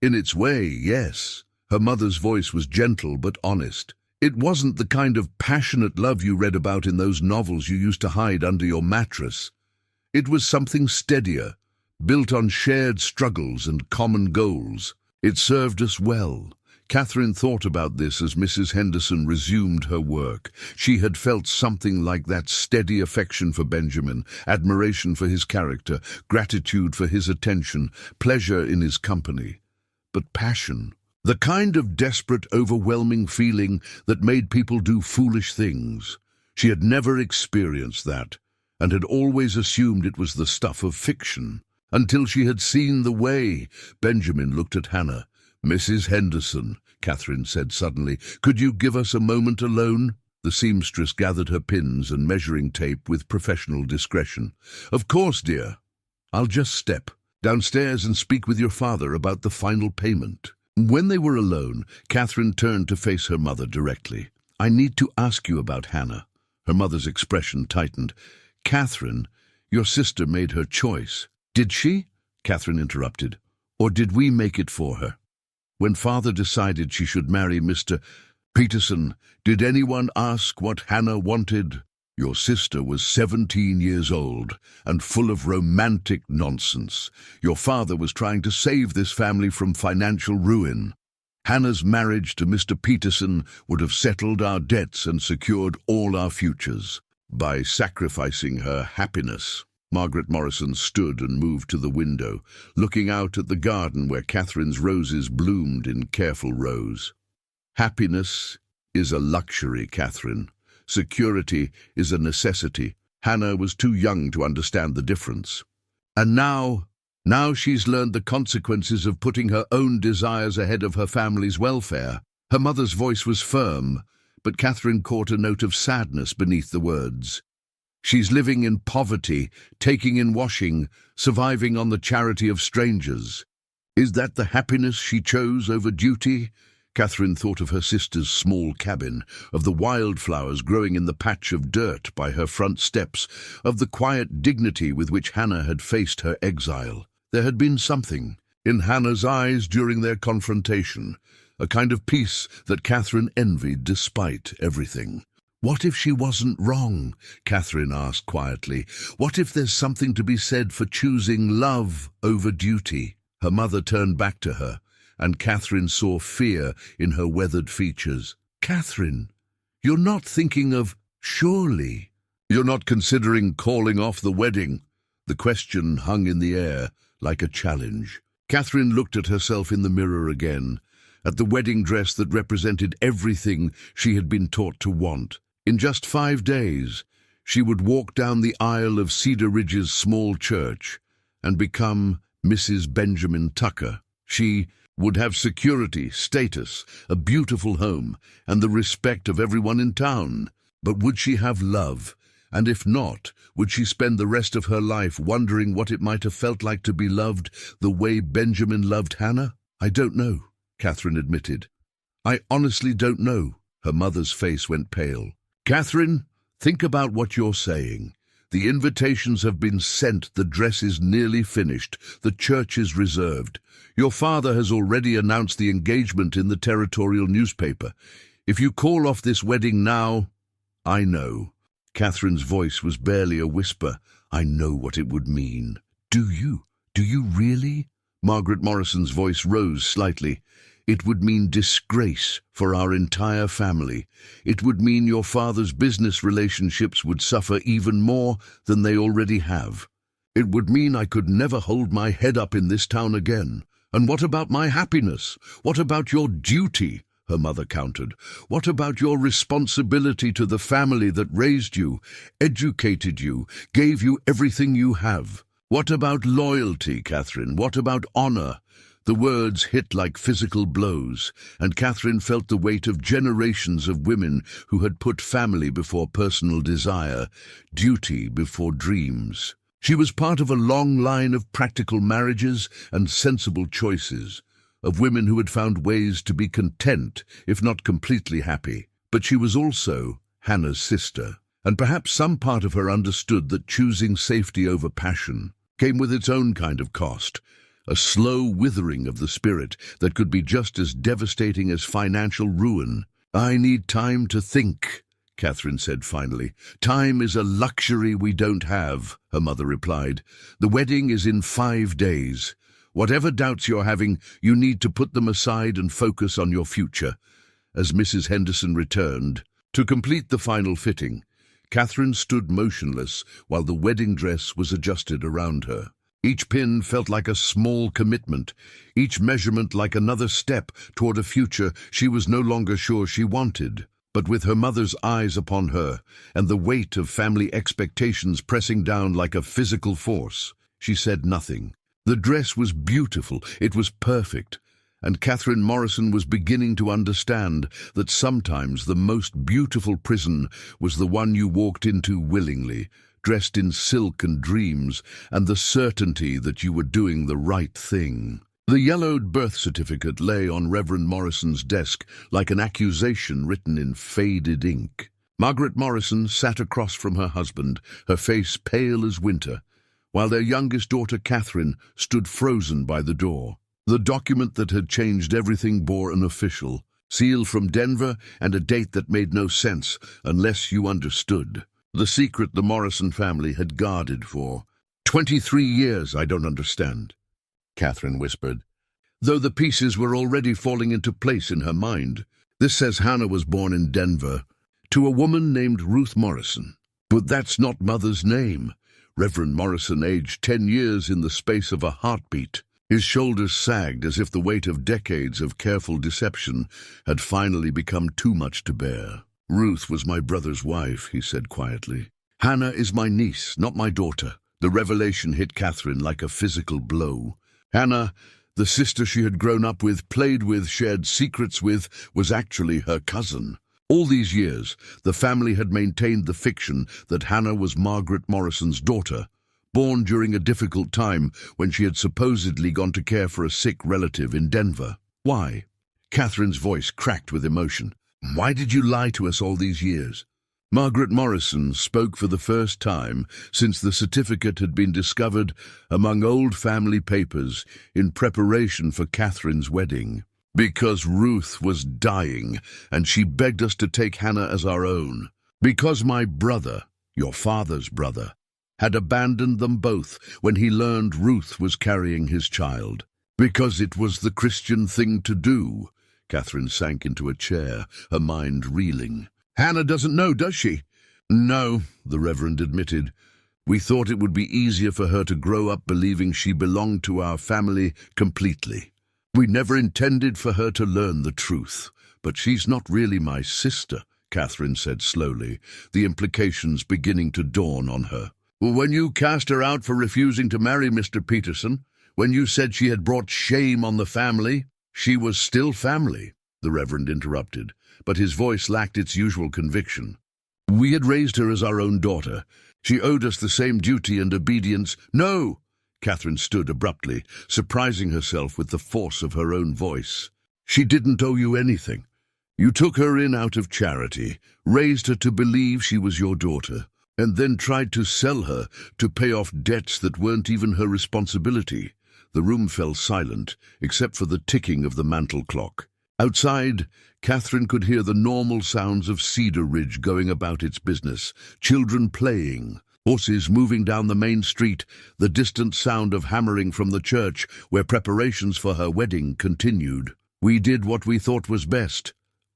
In its way, yes." Her mother's voice was gentle but honest. "It wasn't the kind of passionate love you read about in those novels you used to hide under your mattress. It was something steadier, built on shared struggles and common goals. It served us well." Katherine thought about this as Mrs. Henderson resumed her work. She had felt something like that steady affection for Benjamin, admiration for his character, gratitude for his attention, pleasure in his company. But passion, the kind of desperate, overwhelming feeling that made people do foolish things. She had never experienced that, and had always assumed it was the stuff of fiction, until she had seen the way. Benjamin looked at Hannah. "Mrs. Henderson," Katherine said suddenly, "could you give us a moment alone?" The seamstress gathered her pins and measuring tape with professional discretion. "Of course, dear. I'll just step downstairs and speak with your father about the final payment." When they were alone, Katherine turned to face her mother directly. "I need to ask you about Hannah." Her mother's expression tightened. "Katherine, your sister made her choice." "Did she?" Katherine interrupted. "Or did we make it for her? When father decided she should marry Mr. Peterson, did anyone ask what Hannah wanted? Your sister was 17 years old and full of romantic nonsense. Your father was trying to save this family from financial ruin. Hannah's marriage to Mr. Peterson would have settled our debts and secured all our futures. By sacrificing her happiness." Margaret Morrison stood and moved to the window, looking out at the garden where Katherine's roses bloomed in careful rows. "Happiness is a luxury, Katherine. Security is a necessity." Hannah was too young to understand the difference. "And now she's learned the consequences of putting her own desires ahead of her family's welfare." Her mother's voice was firm, but Katherine caught a note of sadness beneath the words. "She's living in poverty, taking in washing, surviving on the charity of strangers. Is that the happiness she chose over duty?" Katherine thought of her sister's small cabin, of the wildflowers growing in the patch of dirt by her front steps, of the quiet dignity with which Hannah had faced her exile. There had been something in Hannah's eyes during their confrontation, a kind of peace that Katherine envied despite everything. "What if she wasn't wrong?" Katherine asked quietly. "What if there's something to be said for choosing love over duty?" Her mother turned back to her, and Katherine saw fear in her weathered features. "Katherine, you're not thinking of surely? You're not considering calling off the wedding?" The question hung in the air like a challenge. Katherine looked at herself in the mirror again, at the wedding dress that represented everything she had been taught to want. In just 5 days, she would walk down the aisle of Cedar Ridge's small church and become Mrs. Benjamin Tucker. She would have security, status, a beautiful home, and the respect of everyone in town. But would she have love And if not, would she spend the rest of her life wondering what it might have felt like to be loved the way Benjamin loved Hannah? I don't know, Katherine admitted. I honestly don't know. Her mother's face went pale. Katherine, think about what you're saying. The invitations have been sent, the dress is nearly finished, the church is reserved. Your father has already announced the engagement in the territorial newspaper. If you call off this wedding now, I know. Katherine's voice was barely a whisper. I know what it would mean. Do you? Do you really? Margaret Morrison's voice rose slightly. It would mean disgrace for our entire family. It would mean your father's business relationships would suffer even more than they already have. It would mean I could never hold my head up in this town again. And what about my happiness? What about your duty? Her mother countered. What about your responsibility to the family that raised you, educated you, gave you everything you have? What about loyalty, Katherine? What about honor? The words hit like physical blows, and Katherine felt the weight of generations of women who had put family before personal desire, duty before dreams. She was part of a long line of practical marriages and sensible choices, of women who had found ways to be content, if not completely happy. But she was also Hannah's sister, and perhaps some part of her understood that choosing safety over passion came with its own kind of cost, a slow withering of the spirit that could be just as devastating as financial ruin. I need time to think, Katherine said finally. Time is a luxury we don't have, her mother replied. The wedding is in 5 days. Whatever doubts you're having, you need to put them aside and focus on your future. As Mrs. Henderson returned, to complete the final fitting, Katherine stood motionless while the wedding dress was adjusted around her. Each pin felt like a small commitment, each measurement like another step toward a future she was no longer sure she wanted. But with her mother's eyes upon her, and the weight of family expectations pressing down like a physical force, she said nothing. The dress was beautiful, it was perfect, and Katherine Morrison was beginning to understand that sometimes the most beautiful prison was the one you walked into willingly, dressed in silk and dreams, and the certainty that you were doing the right thing. The yellowed birth certificate lay on Reverend Morrison's desk like an accusation written in faded ink. Margaret Morrison sat across from her husband, her face pale as winter, while their youngest daughter Katherine stood frozen by the door. The document that had changed everything bore an official seal from Denver and a date that made no sense unless you understood. The secret the Morrison family had guarded for 23 years. I don't understand, Katherine whispered, though the pieces were already falling into place in her mind. This says Hannah was born in Denver to a woman named Ruth Morrison. But that's not Mother's name. Reverend Morrison aged 10 years in the space of a heartbeat. His shoulders sagged as if the weight of decades of careful deception had finally become too much to bear. Ruth was my brother's wife, he said quietly. Hannah is my niece, not my daughter. The revelation hit Katherine like a physical blow. Hannah, the sister she had grown up with, played with, shared secrets with, was actually her cousin. All these years, the family had maintained the fiction that Hannah was Margaret Morrison's daughter, born during a difficult time when she had supposedly gone to care for a sick relative in Denver. Why? Katherine's voice cracked with emotion. Why did you lie to us all these years? Margaret Morrison spoke for the first time since the certificate had been discovered among old family papers in preparation for Katherine's wedding. Because Ruth was dying, and she begged us to take Hannah as our own. Because my brother, your father's brother, had abandoned them both when he learned Ruth was carrying his child. Because it was the Christian thing to do. Katherine sank into a chair, her mind reeling. Hannah doesn't know, does she? No, the Reverend admitted. We thought it would be easier for her to grow up believing she belonged to our family completely. We never intended for her to learn the truth. But she's not really my sister, Katherine said slowly, the implications beginning to dawn on her. When you cast her out for refusing to marry Mr. Peterson, when you said she had brought shame on the family, she was still family, the Reverend interrupted, but his voice lacked its usual conviction. We had raised her as our own daughter. She owed us the same duty and obedience. No! Katherine stood abruptly, surprising herself with the force of her own voice. She didn't owe you anything. You took her in out of charity, raised her to believe she was your daughter, and then tried to sell her to pay off debts that weren't even her responsibility. The room fell silent, except for the ticking of the mantel clock. Outside, Katherine could hear the normal sounds of Cedar Ridge going about its business, children playing, horses moving down the main street, the distant sound of hammering from the church where preparations for her wedding continued. "We did what we thought was best,"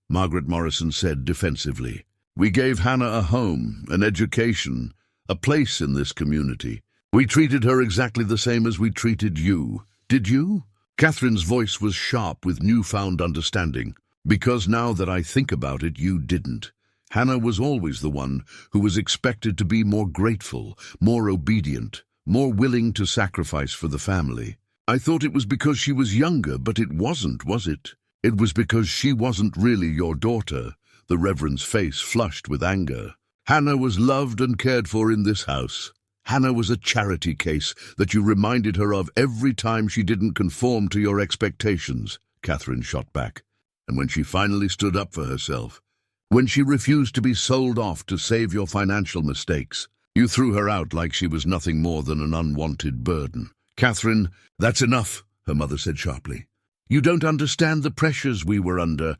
Margaret Morrison said defensively. "We gave Hannah a home, an education, a place in this community. We treated her exactly the same as we treated you. Did you?" Katherine's voice was sharp with newfound understanding. "Because now that I think about it, you didn't. Hannah was always the one who was expected to be more grateful, more obedient, more willing to sacrifice for the family. I thought it was because she was younger, but it wasn't, was it? It was because she wasn't really your daughter." The Reverend's face flushed with anger. "Hannah was loved and cared for in this house. Hannah was a charity case that you reminded her of every time she didn't conform to your expectations," Katherine shot back. "And when she finally stood up for herself, when she refused to be sold off to save your financial mistakes, you threw her out like she was nothing more than an unwanted burden." "Katherine, that's enough," her mother said sharply. "You don't understand the pressures we were under.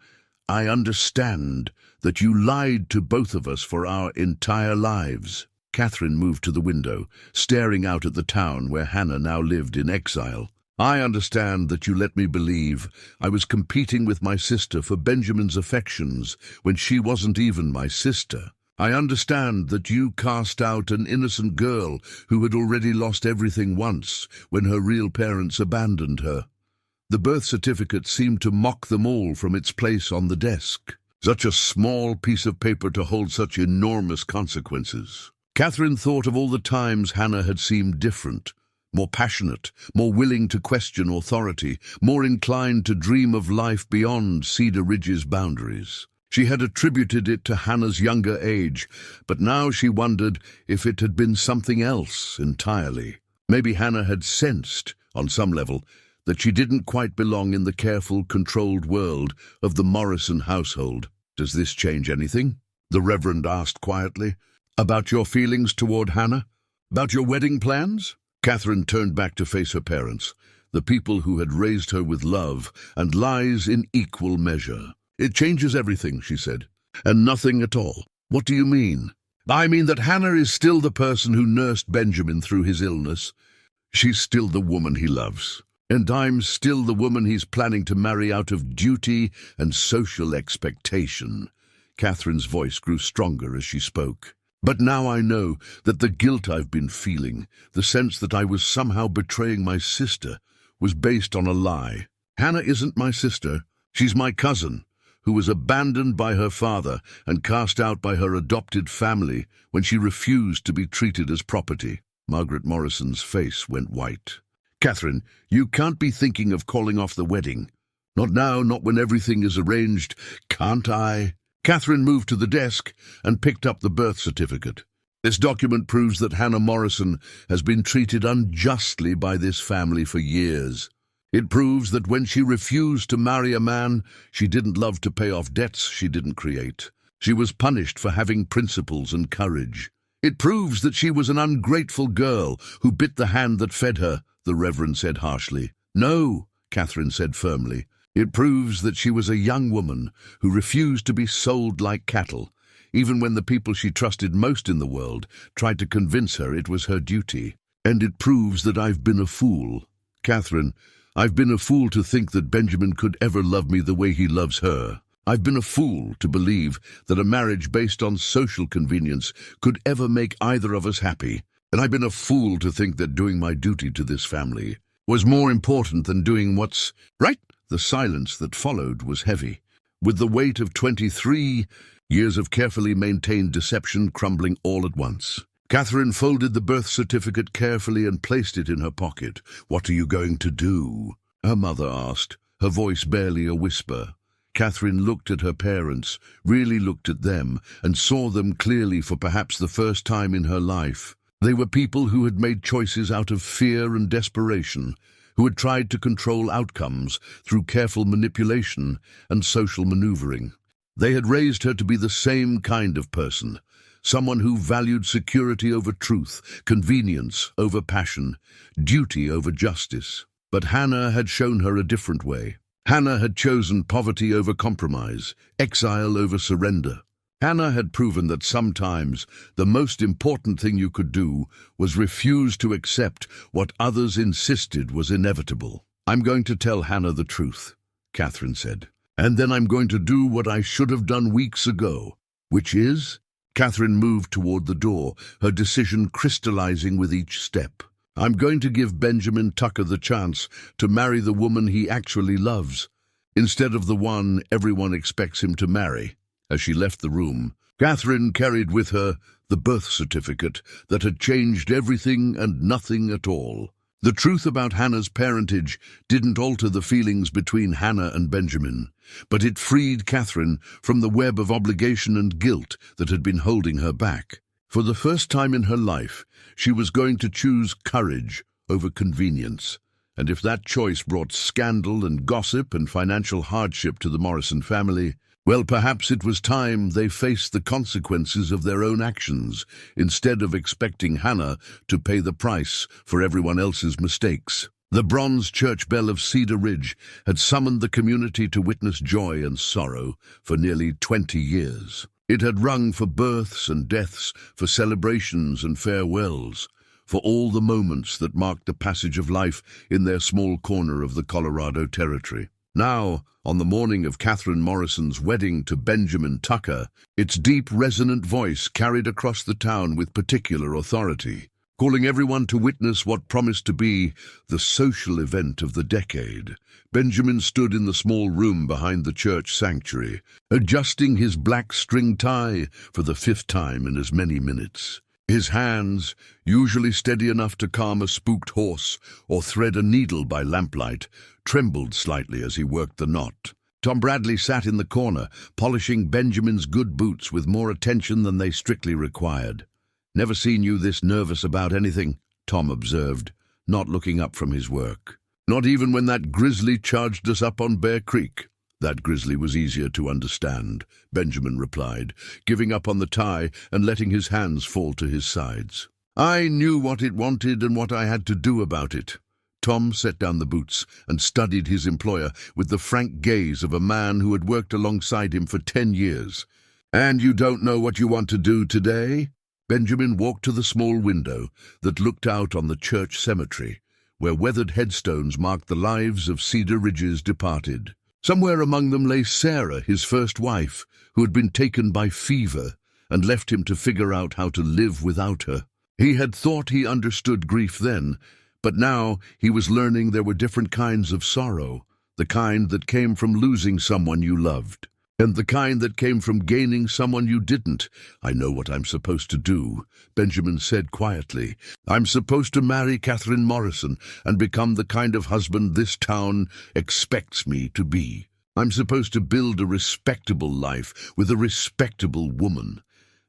I understand that you lied to both of us for our entire lives." Katherine moved to the window, staring out at the town where Hannah now lived in exile. "I understand that you let me believe I was competing with my sister for Benjamin's affections when she wasn't even my sister. I understand that you cast out an innocent girl who had already lost everything once when her real parents abandoned her. The birth certificate seemed to mock them all from its place on the desk. Such a small piece of paper to hold such enormous consequences." Katherine thought of all the times Hannah had seemed different, more passionate, more willing to question authority, more inclined to dream of life beyond Cedar Ridge's boundaries. She had attributed it to Hannah's younger age, but now she wondered if it had been something else entirely. Maybe Hannah had sensed, on some level, that she didn't quite belong in the careful, controlled world of the Morrison household. "Does this change anything?" the Reverend asked quietly. "About your feelings toward Hannah? About your wedding plans?" Katherine turned back to face her parents, the people who had raised her with love and lies in equal measure. "It changes everything," she said, "and nothing at all." "What do you mean?" "I mean that Hannah is still the person who nursed Benjamin through his illness. She's still the woman he loves. And I'm still the woman he's planning to marry out of duty and social expectation." Katherine's voice grew stronger as she spoke. "But now I know that the guilt I've been feeling, the sense that I was somehow betraying my sister, was based on a lie. Hannah isn't my sister. She's my cousin, who was abandoned by her father and cast out by her adopted family when she refused to be treated as property." Margaret Morrison's face went white. "Katherine, you can't be thinking of calling off the wedding. Not now, not when everything is arranged. Can't I?" Katherine moved to the desk and picked up the birth certificate. "This document proves that Hannah Morrison has been treated unjustly by this family for years. It proves that when she refused to marry a man she didn't love to pay off debts she didn't create, she was punished for having principles and courage. It proves that she was an ungrateful girl who bit the hand that fed her," the Reverend said harshly. "No," Katherine said firmly. "It proves that she was a young woman who refused to be sold like cattle, even when the people she trusted most in the world tried to convince her it was her duty. And it proves that I've been a fool. Katherine, I've been a fool to think that Benjamin could ever love me the way he loves her. I've been a fool to believe that a marriage based on social convenience could ever make either of us happy. And I've been a fool to think that doing my duty to this family was more important than doing what's right." The silence that followed was heavy, with the weight of 23 years of carefully maintained deception crumbling all at once. Katherine folded the birth certificate carefully and placed it in her pocket. "What are you going to do?" her mother asked, her voice barely a whisper. Katherine looked at her parents, really looked at them, and saw them clearly for perhaps the first time in her life. They were people who had made choices out of fear and desperation, who had tried to control outcomes through careful manipulation and social maneuvering. They had raised her to be the same kind of person, someone who valued security over truth, convenience over passion, duty over justice. But Hannah had shown her a different way. Hannah had chosen poverty over compromise, exile over surrender. Hannah had proven that sometimes the most important thing you could do was refuse to accept what others insisted was inevitable. "I'm going to tell Hannah the truth," Katherine said. "And then I'm going to do what I should have done weeks ago." "Which is?" Katherine moved toward the door, her decision crystallizing with each step. "I'm going to give Benjamin Tucker the chance to marry the woman he actually loves, instead of the one everyone expects him to marry." As she left the room, Katherine carried with her the birth certificate that had changed everything and nothing at all. The truth about Hannah's parentage didn't alter the feelings between Hannah and Benjamin, but it freed Katherine from the web of obligation and guilt that had been holding her back. For the first time in her life, she was going to choose courage over convenience. And if that choice brought scandal and gossip and financial hardship to the Morrison family, well, perhaps it was time they faced the consequences of their own actions, instead of expecting Hannah to pay the price for everyone else's mistakes. The bronze church bell of Cedar Ridge had summoned the community to witness joy and sorrow for nearly 20 years. It had rung for births and deaths, for celebrations and farewells, for all the moments that marked the passage of life in their small corner of the Colorado Territory. Now, on the morning of Katherine Morrison's wedding to Benjamin Tucker, its deep, resonant voice carried across the town with particular authority, calling everyone to witness what promised to be the social event of the decade. Benjamin stood in the small room behind the church sanctuary, adjusting his black string tie for the 5th time in as many minutes. His hands, usually steady enough to calm a spooked horse or thread a needle by lamplight, trembled slightly as he worked the knot. Tom Bradley sat in the corner, polishing Benjamin's good boots with more attention than they strictly required. "Never seen you this nervous about anything," Tom observed, not looking up from his work. "Not even when that grizzly charged us up on Bear Creek." "That grizzly was easier to understand," Benjamin replied, giving up on the tie and letting his hands fall to his sides. "I knew what it wanted and what I had to do about it." Tom set down the boots and studied his employer with the frank gaze of a man who had worked alongside him for 10 years. "And you don't know what you want to do today?" Benjamin walked to the small window that looked out on the church cemetery, where weathered headstones marked the lives of Cedar Ridge's departed. Somewhere among them lay Sarah, his first wife, who had been taken by fever and left him to figure out how to live without her. He had thought he understood grief then, but now he was learning there were different kinds of sorrow, the kind that came from losing someone you loved, and the kind that came from gaining someone you didn't. "I know what I'm supposed to do," Benjamin said quietly. "I'm supposed to marry Katherine Morrison and become the kind of husband this town expects me to be. I'm supposed to build a respectable life with a respectable woman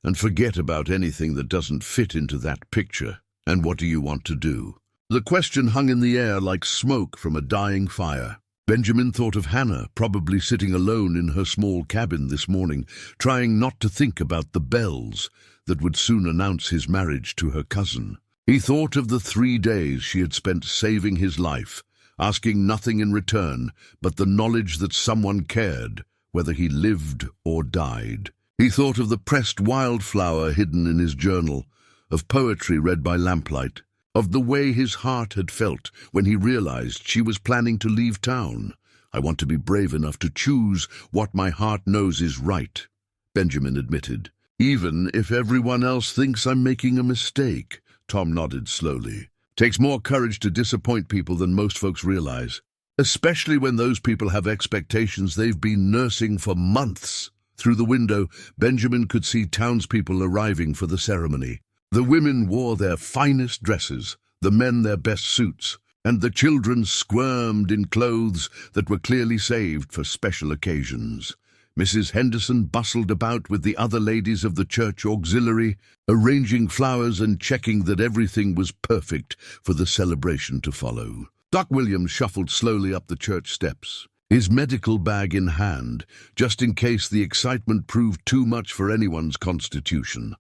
and forget about anything that doesn't fit into that picture. And what do you want to do?" The question hung in the air like smoke from a dying fire. Benjamin thought of Hannah, probably sitting alone in her small cabin this morning, trying not to think about the bells that would soon announce his marriage to her cousin. He thought of the 3 days she had spent saving his life, asking nothing in return but the knowledge that someone cared, whether he lived or died. He thought of the pressed wildflower hidden in his journal, of poetry read by lamplight, of the way his heart had felt when he realized she was planning to leave town. "I want to be brave enough to choose what my heart knows is right," Benjamin admitted. "Even if everyone else thinks I'm making a mistake," Tom nodded slowly. "Takes more courage to disappoint people than most folks realize, especially when those people have expectations they've been nursing for months." Through the window, Benjamin could see townspeople arriving for the ceremony. The women wore their finest dresses, the men their best suits, and the children squirmed in clothes that were clearly saved for special occasions. Mrs. Henderson bustled about with the other ladies of the church auxiliary, arranging flowers and checking that everything was perfect for the celebration to follow. Doc Williams shuffled slowly up the church steps, his medical bag in hand, just in case the excitement proved too much for anyone's constitution.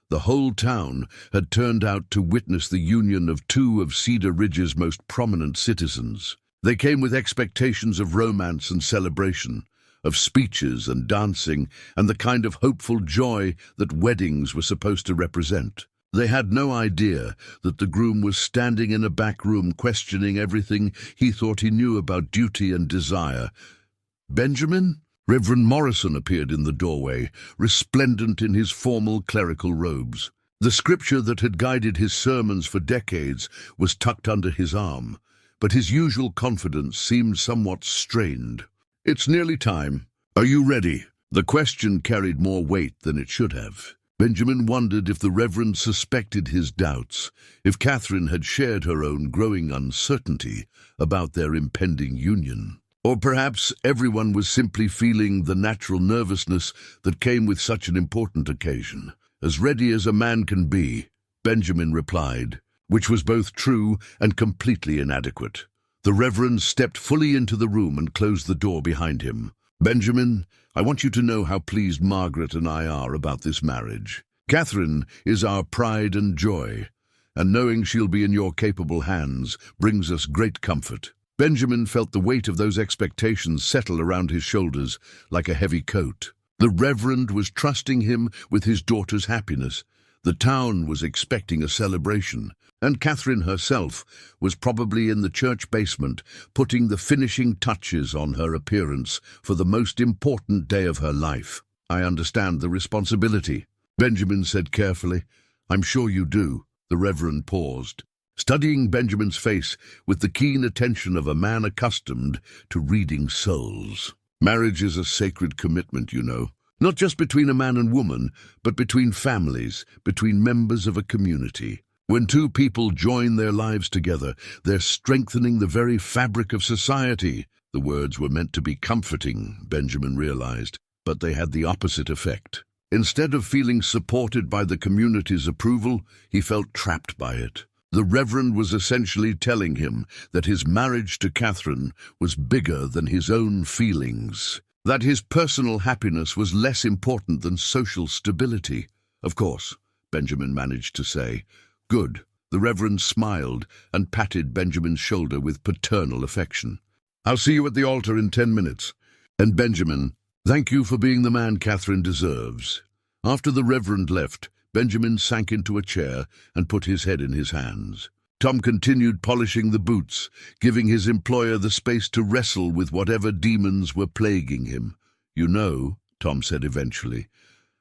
The whole town had turned out to witness the union of two of Cedar Ridge's most prominent citizens. They came with expectations of romance and celebration, of speeches and dancing, and the kind of hopeful joy that weddings were supposed to represent. They had no idea that the groom was standing in a back room questioning everything he thought he knew about duty and desire. "Benjamin?" Reverend Morrison appeared in the doorway, resplendent in his formal clerical robes. The scripture that had guided his sermons for decades was tucked under his arm, but his usual confidence seemed somewhat strained. "It's nearly time. Are you ready?" The question carried more weight than it should have. Benjamin wondered if the Reverend suspected his doubts, if Katherine had shared her own growing uncertainty about their impending union. Or perhaps everyone was simply feeling the natural nervousness that came with such an important occasion. "As ready as a man can be," Benjamin replied, which was both true and completely inadequate. The Reverend stepped fully into the room and closed the door behind him. "Benjamin, I want you to know how pleased Margaret and I are about this marriage. Katherine is our pride and joy, and knowing she'll be in your capable hands brings us great comfort." Benjamin felt the weight of those expectations settle around his shoulders like a heavy coat. The Reverend was trusting him with his daughter's happiness. The town was expecting a celebration, and Katherine herself was probably in the church basement putting the finishing touches on her appearance for the most important day of her life. "I understand the responsibility," Benjamin said carefully. "I'm sure you do." The Reverend paused, studying Benjamin's face with the keen attention of a man accustomed to reading souls. "Marriage is a sacred commitment, you know. Not just between a man and woman, but between families, between members of a community. When two people join their lives together, they're strengthening the very fabric of society." The words were meant to be comforting, Benjamin realized, but they had the opposite effect. Instead of feeling supported by the community's approval, he felt trapped by it. The Reverend was essentially telling him that his marriage to Katherine was bigger than his own feelings, that his personal happiness was less important than social stability. "Of course," Benjamin managed to say. "Good." The Reverend smiled and patted Benjamin's shoulder with paternal affection. "I'll see you at the altar in 10 minutes. And Benjamin, thank you for being the man Katherine deserves." After the Reverend left, Benjamin sank into a chair and put his head in his hands. Tom continued polishing the boots, giving his employer the space to wrestle with whatever demons were plaguing him. "You know," Tom said eventually,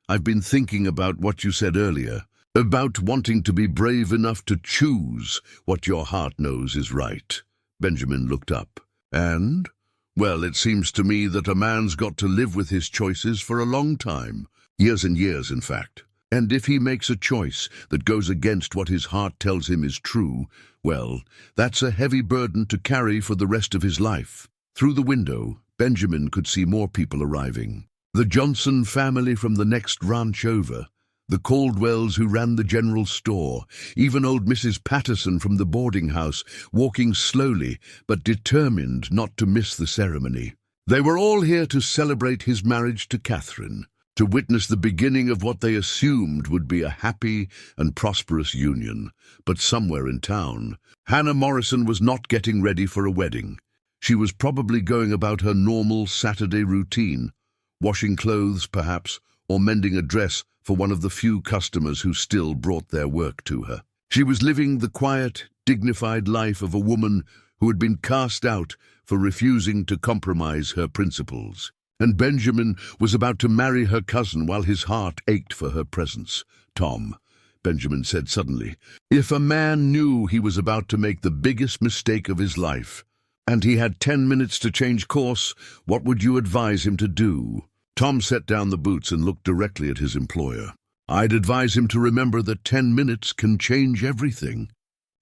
"I've been thinking about what you said earlier, about wanting to be brave enough to choose what your heart knows is right." Benjamin looked up. "And? Well, it seems to me that a man's got to live with his choices for a long time. Years and years, in fact. And if he makes a choice that goes against what his heart tells him is true, well, that's a heavy burden to carry for the rest of his life." Through the window, Benjamin could see more people arriving. The Johnson family from the next ranch over, the Caldwells who ran the general store, even old Mrs. Patterson from the boarding house, walking slowly but determined not to miss the ceremony. They were all here to celebrate his marriage to Katherine, to witness the beginning of what they assumed would be a happy and prosperous union. But somewhere in town, Hannah Morrison was not getting ready for a wedding. She was probably going about her normal Saturday routine, washing clothes perhaps, or mending a dress for one of the few customers who still brought their work to her. She was living the quiet, dignified life of a woman who had been cast out for refusing to compromise her principles. And Benjamin was about to marry her cousin while his heart ached for her presence. "Tom," Benjamin said suddenly, "if a man knew he was about to make the biggest mistake of his life, and he had 10 minutes to change course, what would you advise him to do?" Tom set down the boots and looked directly at his employer. "I'd advise him to remember that 10 minutes can change everything."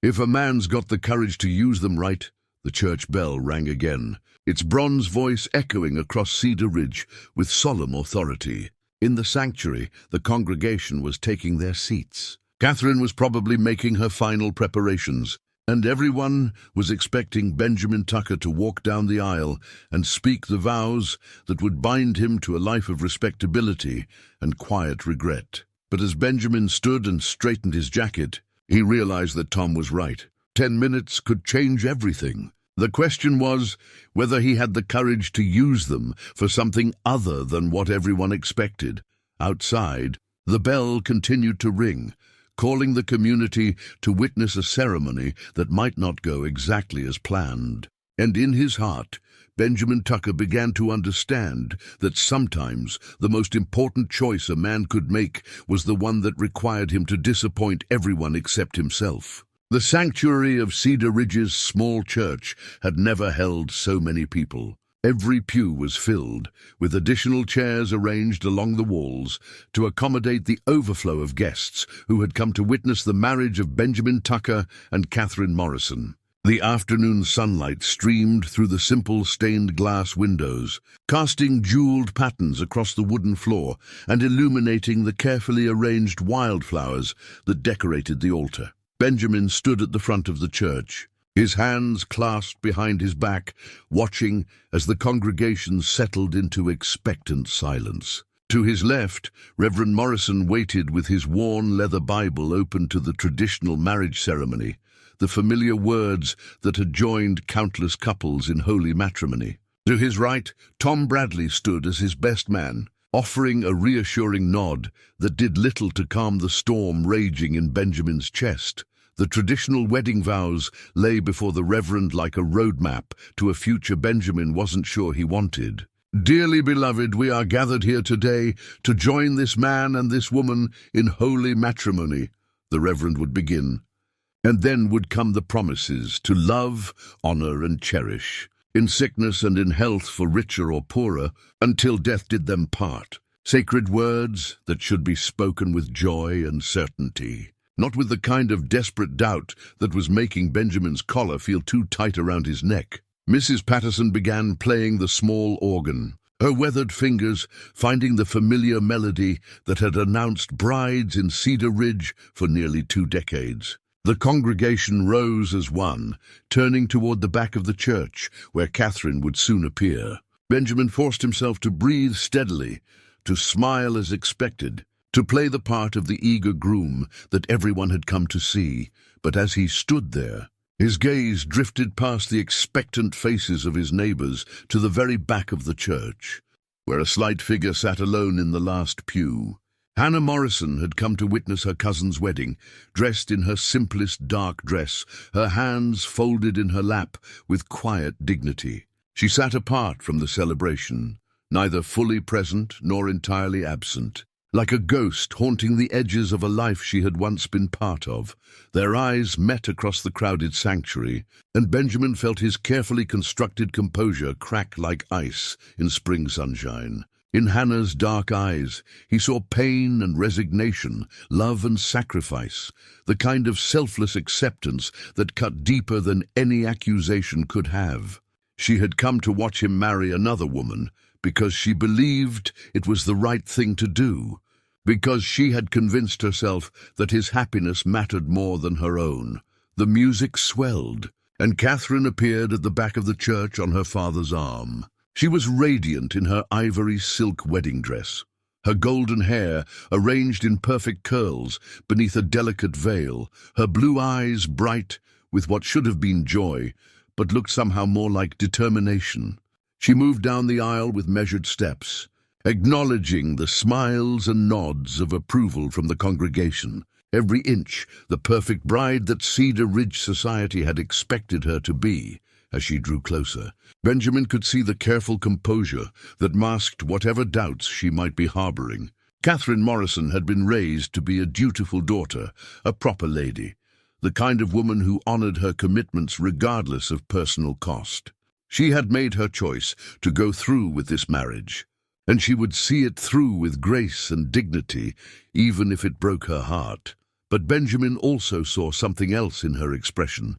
If a man's got the courage to use them right, the church bell rang again, its bronze voice echoing across Cedar Ridge with solemn authority. In the sanctuary, the congregation was taking their seats. Katherine was probably making her final preparations, and everyone was expecting Benjamin Tucker to walk down the aisle and speak the vows that would bind him to a life of respectability and quiet regret. But as Benjamin stood and straightened his jacket, he realized that Tom was right. 10 minutes could change everything. The question was whether he had the courage to use them for something other than what everyone expected. Outside, the bell continued to ring, calling the community to witness a ceremony that might not go exactly as planned. And in his heart, Benjamin Tucker began to understand that sometimes the most important choice a man could make was the one that required him to disappoint everyone except himself. The sanctuary of Cedar Ridge's small church had never held so many people. Every pew was filled, with additional chairs arranged along the walls to accommodate the overflow of guests who had come to witness the marriage of Benjamin Tucker and Katherine Morrison. The afternoon sunlight streamed through the simple stained glass windows, casting jeweled patterns across the wooden floor and illuminating the carefully arranged wildflowers that decorated the altar. Benjamin stood at the front of the church, his hands clasped behind his back, watching as the congregation settled into expectant silence. To his left, Reverend Morrison waited with his worn leather Bible open to the traditional marriage ceremony, the familiar words that had joined countless couples in holy matrimony. To his right, Tom Bradley stood as his best man, offering a reassuring nod that did little to calm the storm raging in Benjamin's chest. The traditional wedding vows lay before the Reverend like a roadmap to a future Benjamin wasn't sure he wanted. "Dearly beloved, we are gathered here today to join this man and this woman in holy matrimony," the Reverend would begin. And then would come the promises to love, honor, and cherish, in sickness and in health for richer or poorer, until death did them part. Sacred words that should be spoken with joy and certainty, not with the kind of desperate doubt that was making Benjamin's collar feel too tight around his neck. Mrs. Patterson began playing the small organ, her weathered fingers finding the familiar melody that had announced brides in Cedar Ridge for nearly 2 decades. The congregation rose as one, turning toward the back of the church, where Katherine would soon appear. Benjamin forced himself to breathe steadily, to smile as expected, to play the part of the eager groom that everyone had come to see. But as he stood there, his gaze drifted past the expectant faces of his neighbors to the very back of the church, where a slight figure sat alone in the last pew. Hannah Morrison had come to witness her cousin's wedding, dressed in her simplest dark dress, her hands folded in her lap with quiet dignity. She sat apart from the celebration, neither fully present nor entirely absent, like a ghost haunting the edges of a life she had once been part of. Their eyes met across the crowded sanctuary, and Benjamin felt his carefully constructed composure crack like ice in spring sunshine. In Hannah's dark eyes, he saw pain and resignation, love and sacrifice, the kind of selfless acceptance that cut deeper than any accusation could have. She had come to watch him marry another woman because she believed it was the right thing to do, because she had convinced herself that his happiness mattered more than her own. The music swelled, and Katherine appeared at the back of the church on her father's arm. She was radiant in her ivory silk wedding dress, her golden hair arranged in perfect curls beneath a delicate veil, her blue eyes bright with what should have been joy, but looked somehow more like determination. She moved down the aisle with measured steps, acknowledging the smiles and nods of approval from the congregation. Every inch the perfect bride that Cedar Ridge society had expected her to be. As she drew closer, Benjamin could see the careful composure that masked whatever doubts she might be harboring. Katherine Morrison had been raised to be a dutiful daughter, a proper lady, the kind of woman who honored her commitments regardless of personal cost. She had made her choice to go through with this marriage, and she would see it through with grace and dignity, even if it broke her heart. But Benjamin also saw something else in her expression,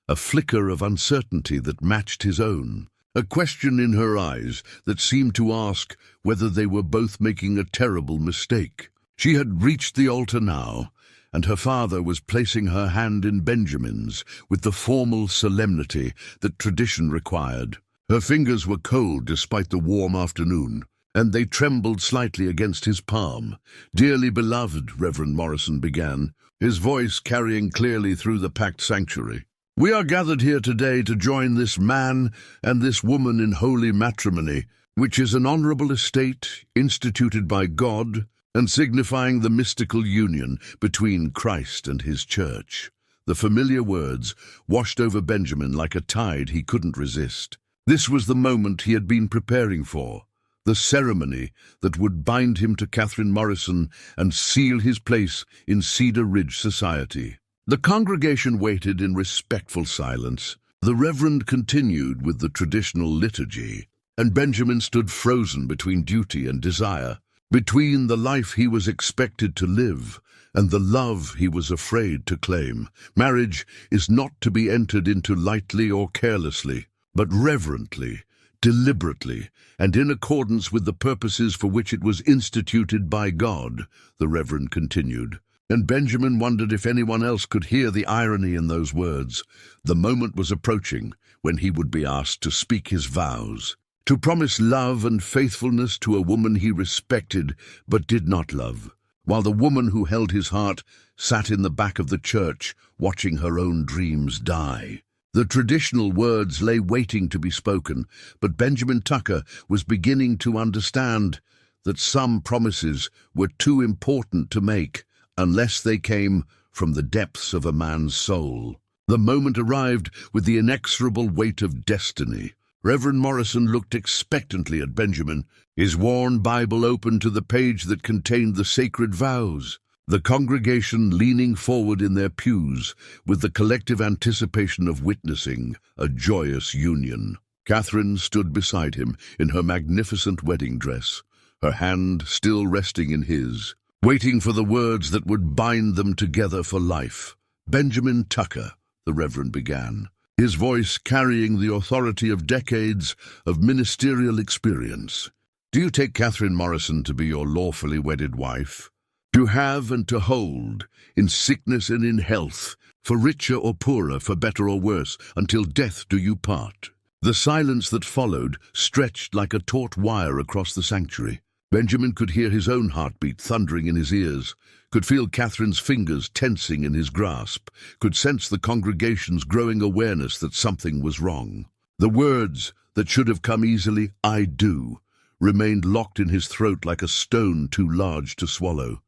a flicker of uncertainty that matched his own, a question in her eyes that seemed to ask whether they were both making a terrible mistake. She had reached the altar now, and her father was placing her hand in Benjamin's with the formal solemnity that tradition required. Her fingers were cold despite the warm afternoon, and they trembled slightly against his palm. "Dearly beloved," Reverend Morrison began, his voice carrying clearly through the packed sanctuary, "we are gathered here today to join this man and this woman in holy matrimony, which is an honorable estate instituted by God and signifying the mystical union between Christ and his church." The familiar words washed over Benjamin like a tide he couldn't resist. This was the moment he had been preparing for, the ceremony that would bind him to Katherine Morrison and seal his place in Cedar Ridge society. The congregation waited in respectful silence. The Reverend continued with the traditional liturgy, and Benjamin stood frozen between duty and desire, between the life he was expected to live and the love he was afraid to claim. Marriage is not to be entered into lightly or carelessly, but reverently, deliberately, and in accordance with the purposes for which it was instituted by God, the Reverend continued. And Benjamin wondered if anyone else could hear the irony in those words. The moment was approaching when he would be asked to speak his vows, to promise love and faithfulness to a woman he respected but did not love, while the woman who held his heart sat in the back of the church watching her own dreams die. The traditional words lay waiting to be spoken, but Benjamin Tucker was beginning to understand that some promises were too important to make unless they came from the depths of a man's soul. The moment arrived with the inexorable weight of destiny. Reverend Morrison looked expectantly at Benjamin, his worn Bible open to the page that contained the sacred vows, the congregation leaning forward in their pews with the collective anticipation of witnessing a joyous union. Katherine stood beside him in her magnificent wedding dress, her hand still resting in his, waiting for the words that would bind them together for life. "Benjamin Tucker," the Reverend began, his voice carrying the authority of decades of ministerial experience. "Do you take Katherine Morrison to be your lawfully wedded wife? To have and to hold, in sickness and in health, for richer or poorer, for better or worse, until death do you part?" The silence that followed stretched like a taut wire across the sanctuary. Benjamin could hear his own heartbeat thundering in his ears, could feel Katherine's fingers tensing in his grasp, could sense the congregation's growing awareness that something was wrong. The words that should have come easily, "I do," remained locked in his throat like a stone too large to swallow.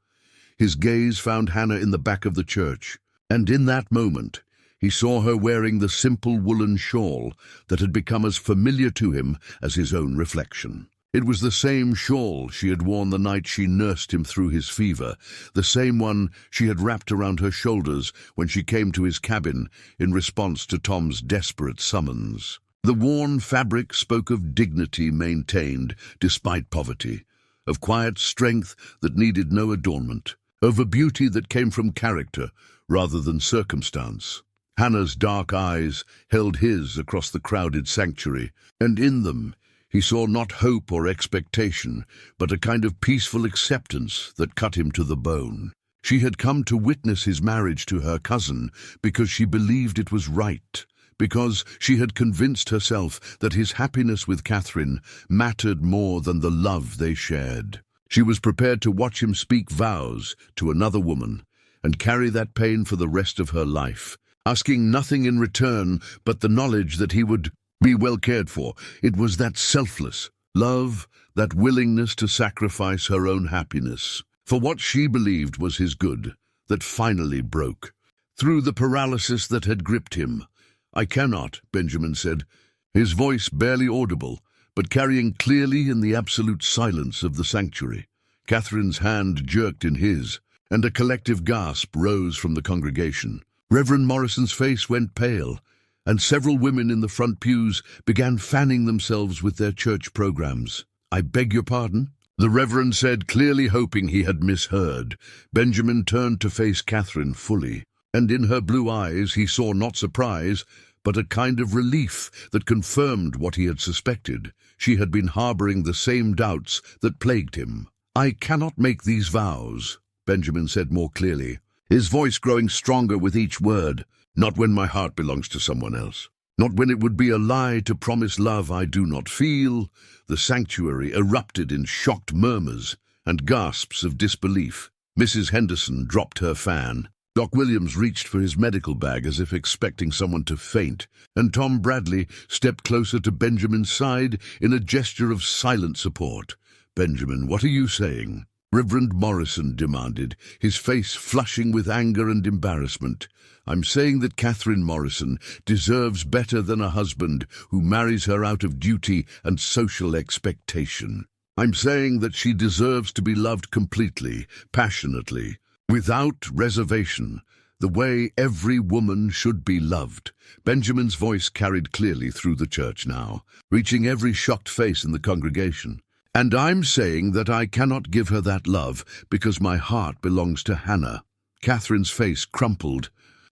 His gaze found Hannah in the back of the church, and in that moment he saw her wearing the simple woolen shawl that had become as familiar to him as his own reflection. It was the same shawl she had worn the night she nursed him through his fever, the same one she had wrapped around her shoulders when she came to his cabin in response to Tom's desperate summons. The worn fabric spoke of dignity maintained despite poverty, of quiet strength that needed no adornment, of a beauty that came from character rather than circumstance. Hannah's dark eyes held his across the crowded sanctuary, and in them he saw not hope or expectation, but a kind of peaceful acceptance that cut him to the bone. She had come to witness his marriage to her cousin because she believed it was right, because she had convinced herself that his happiness with Katherine mattered more than the love they shared. She was prepared to watch him speak vows to another woman and carry that pain for the rest of her life, asking nothing in return but the knowledge that he would be well cared for. It was that selfless love, that willingness to sacrifice her own happiness for what she believed was his good, that finally broke through the paralysis that had gripped him. "I cannot," Benjamin said, his voice barely audible, but carrying clearly in the absolute silence of the sanctuary. Katherine's hand jerked in his, and a collective gasp rose from the congregation. Reverend Morrison's face went pale, and several women in the front pews began fanning themselves with their church programs. "I beg your pardon?" the Reverend said, clearly hoping he had misheard. Benjamin turned to face Katherine fully, and in her blue eyes he saw not surprise, but a kind of relief that confirmed what he had suspected. She had been harboring the same doubts that plagued him. "I cannot make these vows," Benjamin said more clearly, his voice growing stronger with each word. "Not when my heart belongs to someone else. Not when it would be a lie to promise love I do not feel." The sanctuary erupted in shocked murmurs and gasps of disbelief. Mrs. Henderson dropped her fan. Doc Williams reached for his medical bag as if expecting someone to faint, and Tom Bradley stepped closer to Benjamin's side in a gesture of silent support. "Benjamin, what are you saying?" Reverend Morrison demanded, his face flushing with anger and embarrassment. "I'm saying that Katherine Morrison deserves better than a husband who marries her out of duty and social expectation. I'm saying that she deserves to be loved completely, passionately, without reservation, the way every woman should be loved." Benjamin's voice carried clearly through the church now, reaching every shocked face in the congregation. "And I'm saying that I cannot give her that love because my heart belongs to Hannah." Katherine's face crumpled,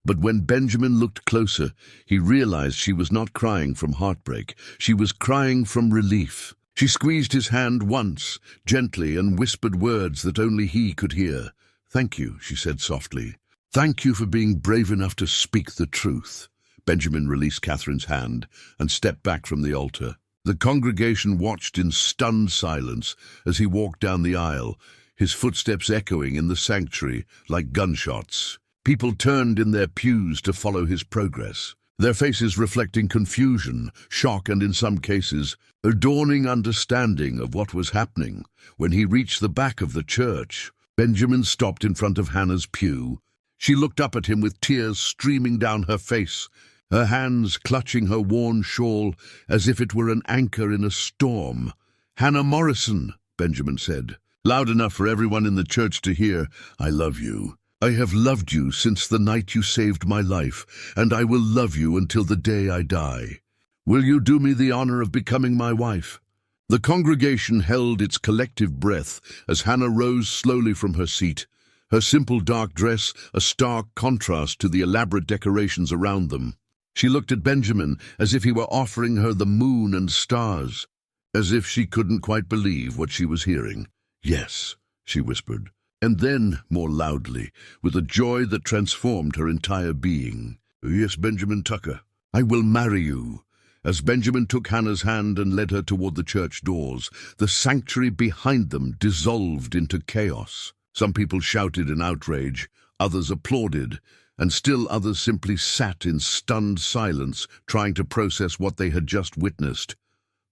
but when Benjamin looked closer, he realized she was not crying from heartbreak. She was crying from relief. She squeezed his hand once, gently, and whispered words that only he could hear. "Thank you," she said softly. "Thank you for being brave enough to speak the truth." Benjamin released Katherine's hand and stepped back from the altar. The congregation watched in stunned silence as he walked down the aisle, his footsteps echoing in the sanctuary like gunshots. People turned in their pews to follow his progress, their faces reflecting confusion, shock, and in some cases, a dawning understanding of what was happening. When he reached the back of the church, Benjamin stopped in front of Hannah's pew. She looked up at him with tears streaming down her face, her hands clutching her worn shawl as if it were an anchor in a storm. "Hannah Morrison," Benjamin said, loud enough for everyone in the church to hear, "I love you. I have loved you since the night you saved my life, and I will love you until the day I die. Will you do me the honor of becoming my wife?" The congregation held its collective breath as Hannah rose slowly from her seat, her simple dark dress a stark contrast to the elaborate decorations around them. She looked at Benjamin as if he were offering her the moon and stars, as if she couldn't quite believe what she was hearing. "Yes," she whispered, and then, more loudly, with a joy that transformed her entire being, "Yes, Benjamin Tucker, I will marry you." As Benjamin took Hannah's hand and led her toward the church doors, the sanctuary behind them dissolved into chaos. Some people shouted in outrage, others applauded, and still others simply sat in stunned silence, trying to process what they had just witnessed.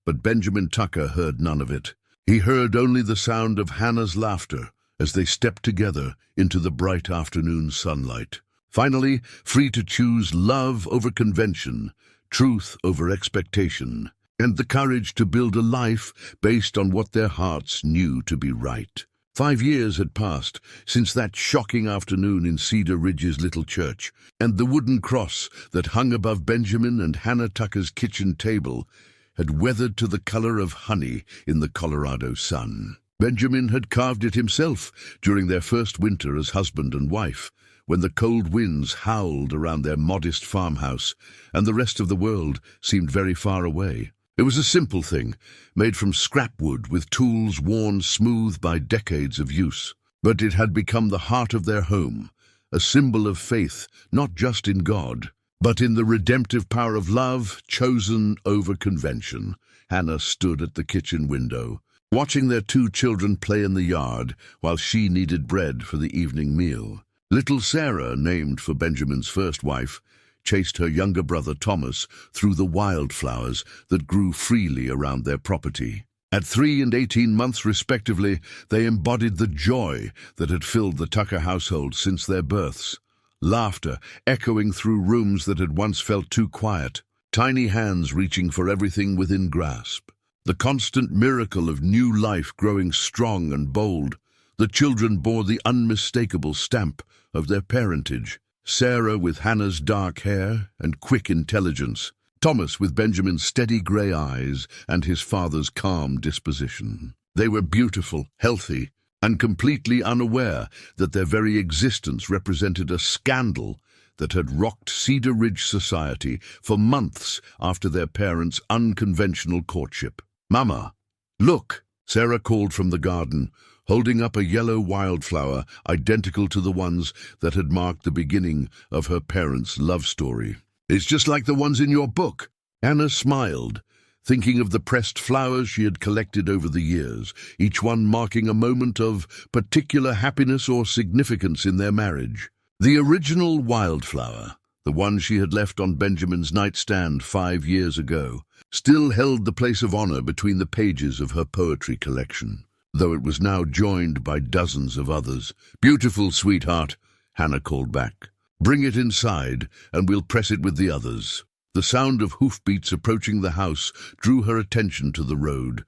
But Benjamin Tucker heard none of it. He heard only the sound of Hannah's laughter as they stepped together into the bright afternoon sunlight. Finally, free to choose love over convention, truth over expectation, and the courage to build a life based on what their hearts knew to be right. 5 years had passed since that shocking afternoon in Cedar Ridge's little church, and the wooden cross that hung above Benjamin and Hannah Tucker's kitchen table had weathered to the color of honey in the Colorado sun. Benjamin had carved it himself during their first winter as husband and wife, when the cold winds howled around their modest farmhouse and the rest of the world seemed very far away. It was a simple thing, made from scrap wood with tools worn smooth by decades of use. But it had become the heart of their home, a symbol of faith, not just in God, but in the redemptive power of love chosen over convention. Hannah stood at the kitchen window, watching their 2 children play in the yard while she kneaded bread for the evening meal. Little Sarah, named for Benjamin's first wife, chased her younger brother Thomas through the wildflowers that grew freely around their property. At 3 and 18 months respectively, they embodied the joy that had filled the Tucker household since their births. Laughter echoing through rooms that had once felt too quiet, tiny hands reaching for everything within grasp. The constant miracle of new life growing strong and bold. The children bore the unmistakable stamp of their parentage. Sarah with Hannah's dark hair and quick intelligence, Thomas with Benjamin's steady grey eyes and his father's calm disposition. They were beautiful, healthy, and completely unaware that their very existence represented a scandal that had rocked Cedar Ridge society for months after their parents' unconventional courtship. "Mama, look!" Sarah called from the garden, holding up a yellow wildflower identical to the ones that had marked the beginning of her parents' love story. "It's just like the ones in your book." Hannah smiled, thinking of the pressed flowers she had collected over the years, each one marking a moment of particular happiness or significance in their marriage. The original wildflower, the one she had left on Benjamin's nightstand 5 years ago, still held the place of honor between the pages of her poetry collection, though it was now joined by dozens of others. "Beautiful, sweetheart," Hannah called back. "Bring it inside, and we'll press it with the others." The sound of hoofbeats approaching the house drew her attention to the road,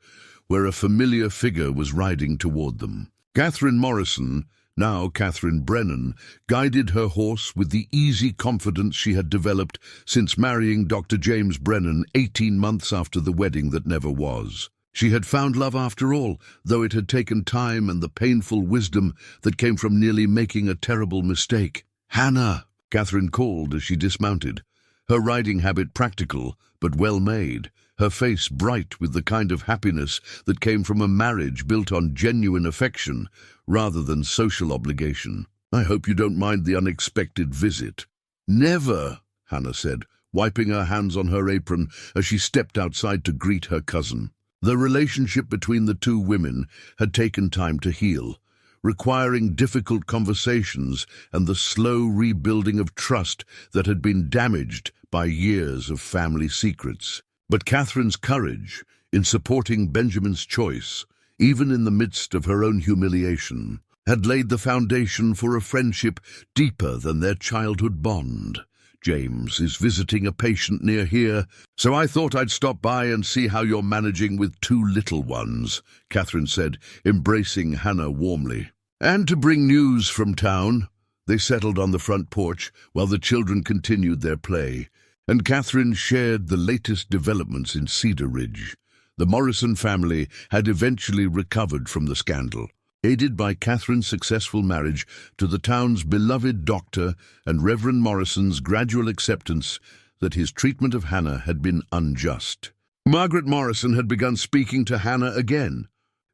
where a familiar figure was riding toward them. Hannah Morrison, now Katherine Brennan, guided her horse with the easy confidence she had developed since marrying Dr. James Brennan 18 months after the wedding that never was. She had found love after all, though it had taken time and the painful wisdom that came from nearly making a terrible mistake. "Hannah," Katherine called as she dismounted, her riding habit practical but well-made, her face bright with the kind of happiness that came from a marriage built on genuine affection rather than social obligation. "I hope you don't mind the unexpected visit." "Never," Hannah said, wiping her hands on her apron as she stepped outside to greet her cousin. The relationship between the two women had taken time to heal, requiring difficult conversations and the slow rebuilding of trust that had been damaged by years of family secrets. But Katherine's courage in supporting Benjamin's choice, even in the midst of her own humiliation, had laid the foundation for a friendship deeper than their childhood bond. "James is visiting a patient near here, so I thought I'd stop by and see how you're managing with 2 little ones," Katherine said, embracing Hannah warmly. "And to bring news from town." They settled on the front porch while the children continued their play, and Katherine shared the latest developments in Cedar Ridge. The Morrison family had eventually recovered from the scandal, aided by Katherine's successful marriage to the town's beloved doctor and Reverend Morrison's gradual acceptance that his treatment of Hannah had been unjust. Margaret Morrison had begun speaking to Hannah again,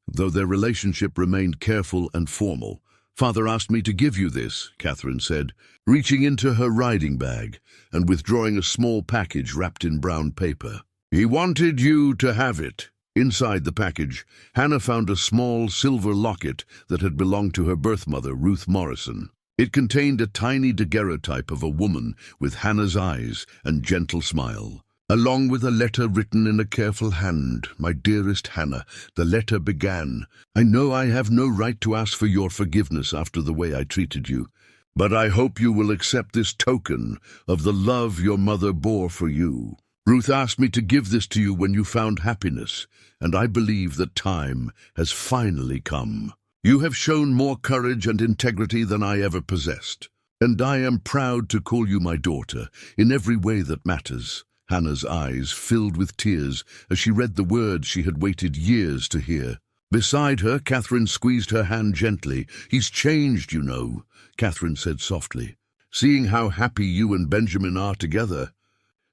though their relationship remained careful and formal. "Father asked me to give you this," Katherine said, reaching into her riding bag and withdrawing a small package wrapped in brown paper. "He wanted you to have it." Inside the package, Hannah found a small silver locket that had belonged to her birth mother, Ruth Morrison. It contained a tiny daguerreotype of a woman with Hannah's eyes and gentle smile, along with a letter written in a careful hand. "My dearest Hannah," the letter began, "I know I have no right to ask for your forgiveness after the way I treated you, but I hope you will accept this token of the love your mother bore for you. Ruth asked me to give this to you when you found happiness, and I believe that time has finally come. You have shown more courage and integrity than I ever possessed, and I am proud to call you my daughter in every way that matters." Hannah's eyes filled with tears as she read the words she had waited years to hear. Beside her, Katherine squeezed her hand gently. "He's changed, you know," Katherine said softly. "Seeing how happy you and Benjamin are together,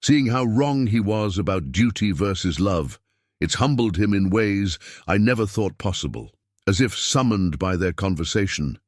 seeing how wrong he was about duty versus love, it's humbled him in ways I never thought possible." As if summoned by their conversation,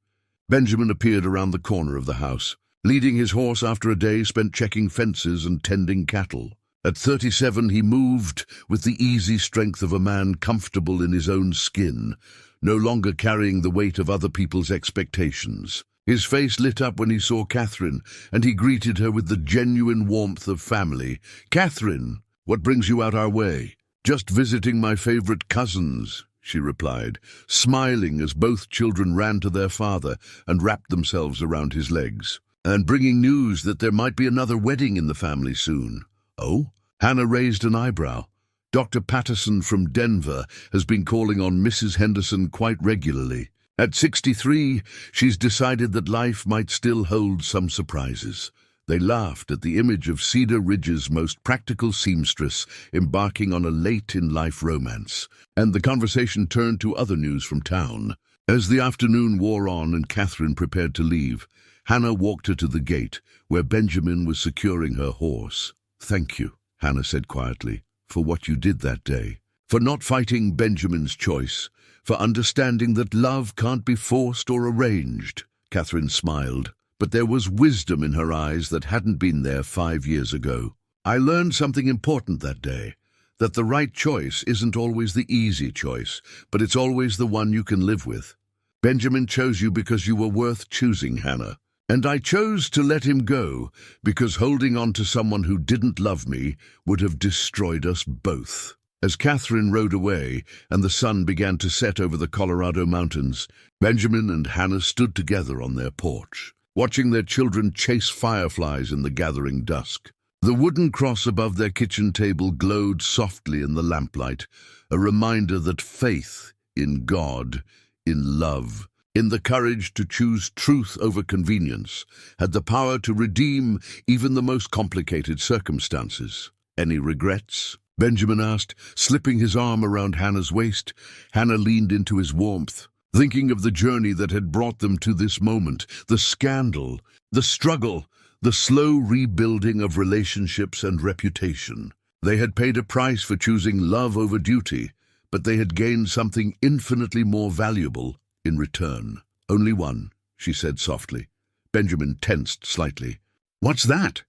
Benjamin appeared around the corner of the house, leading his horse after a day spent checking fences and tending cattle. At 37, he moved with the easy strength of a man comfortable in his own skin, no longer carrying the weight of other people's expectations. His face lit up when he saw Katherine, and he greeted her with the genuine warmth of family. "Katherine, what brings you out our way?" "Just visiting my favorite cousins," she replied, smiling as both children ran to their father and wrapped themselves around his legs. "And bringing news that there might be another wedding in the family soon." "Oh?" Hannah raised an eyebrow. "Dr. Patterson from Denver has been calling on Mrs. Henderson quite regularly. At 63, she's decided that life might still hold some surprises. They laughed at the image of Cedar Ridge's most practical seamstress embarking on a late-in-life romance, and the conversation turned to other news from town. As the afternoon wore on and Katherine prepared to leave, Hannah walked her to the gate, where Benjamin was securing her horse. "Thank you," Hannah said quietly, "for what you did that day, for not fighting Benjamin's choice, for understanding that love can't be forced or arranged." Katherine smiled, but there was wisdom in her eyes that hadn't been there 5 years ago. "I learned something important that day, that the right choice isn't always the easy choice, but it's always the one you can live with. Benjamin chose you because you were worth choosing, Hannah. And I chose to let him go because holding on to someone who didn't love me would have destroyed us both." As Katherine rode away and the sun began to set over the Colorado mountains, Benjamin and Hannah stood together on their porch, watching their children chase fireflies in the gathering dusk. The wooden cross above their kitchen table glowed softly in the lamplight, a reminder that faith in God, in love, in the courage to choose truth over convenience, had the power to redeem even the most complicated circumstances. "Any regrets?" Benjamin asked, slipping his arm around Hannah's waist. Hannah leaned into his warmth, thinking of the journey that had brought them to this moment, the scandal, the struggle, the slow rebuilding of relationships and reputation. They had paid a price for choosing love over duty, but they had gained something infinitely more valuable in return. "Only one," she said softly. Benjamin tensed slightly. "What's that?"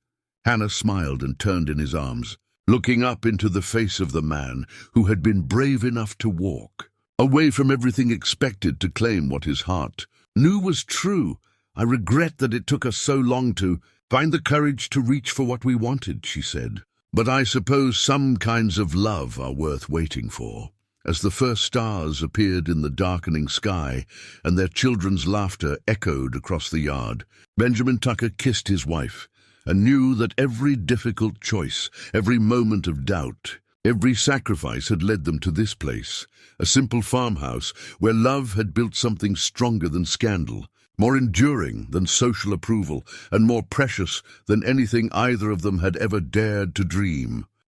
Hannah smiled and turned in his arms, looking up into the face of the man who had been brave enough to walk away from everything expected to claim what his heart knew was true. "I regret that it took us so long to find the courage to reach for what we wanted," she said. "But I suppose some kinds of love are worth waiting for." As the first stars appeared in the darkening sky and their children's laughter echoed across the yard, Benjamin Tucker kissed his wife and knew that every difficult choice, every moment of doubt, every sacrifice had led them to this place, a simple farmhouse where love had built something stronger than scandal, more enduring than social approval, and more precious than anything either of them had ever dared to dream.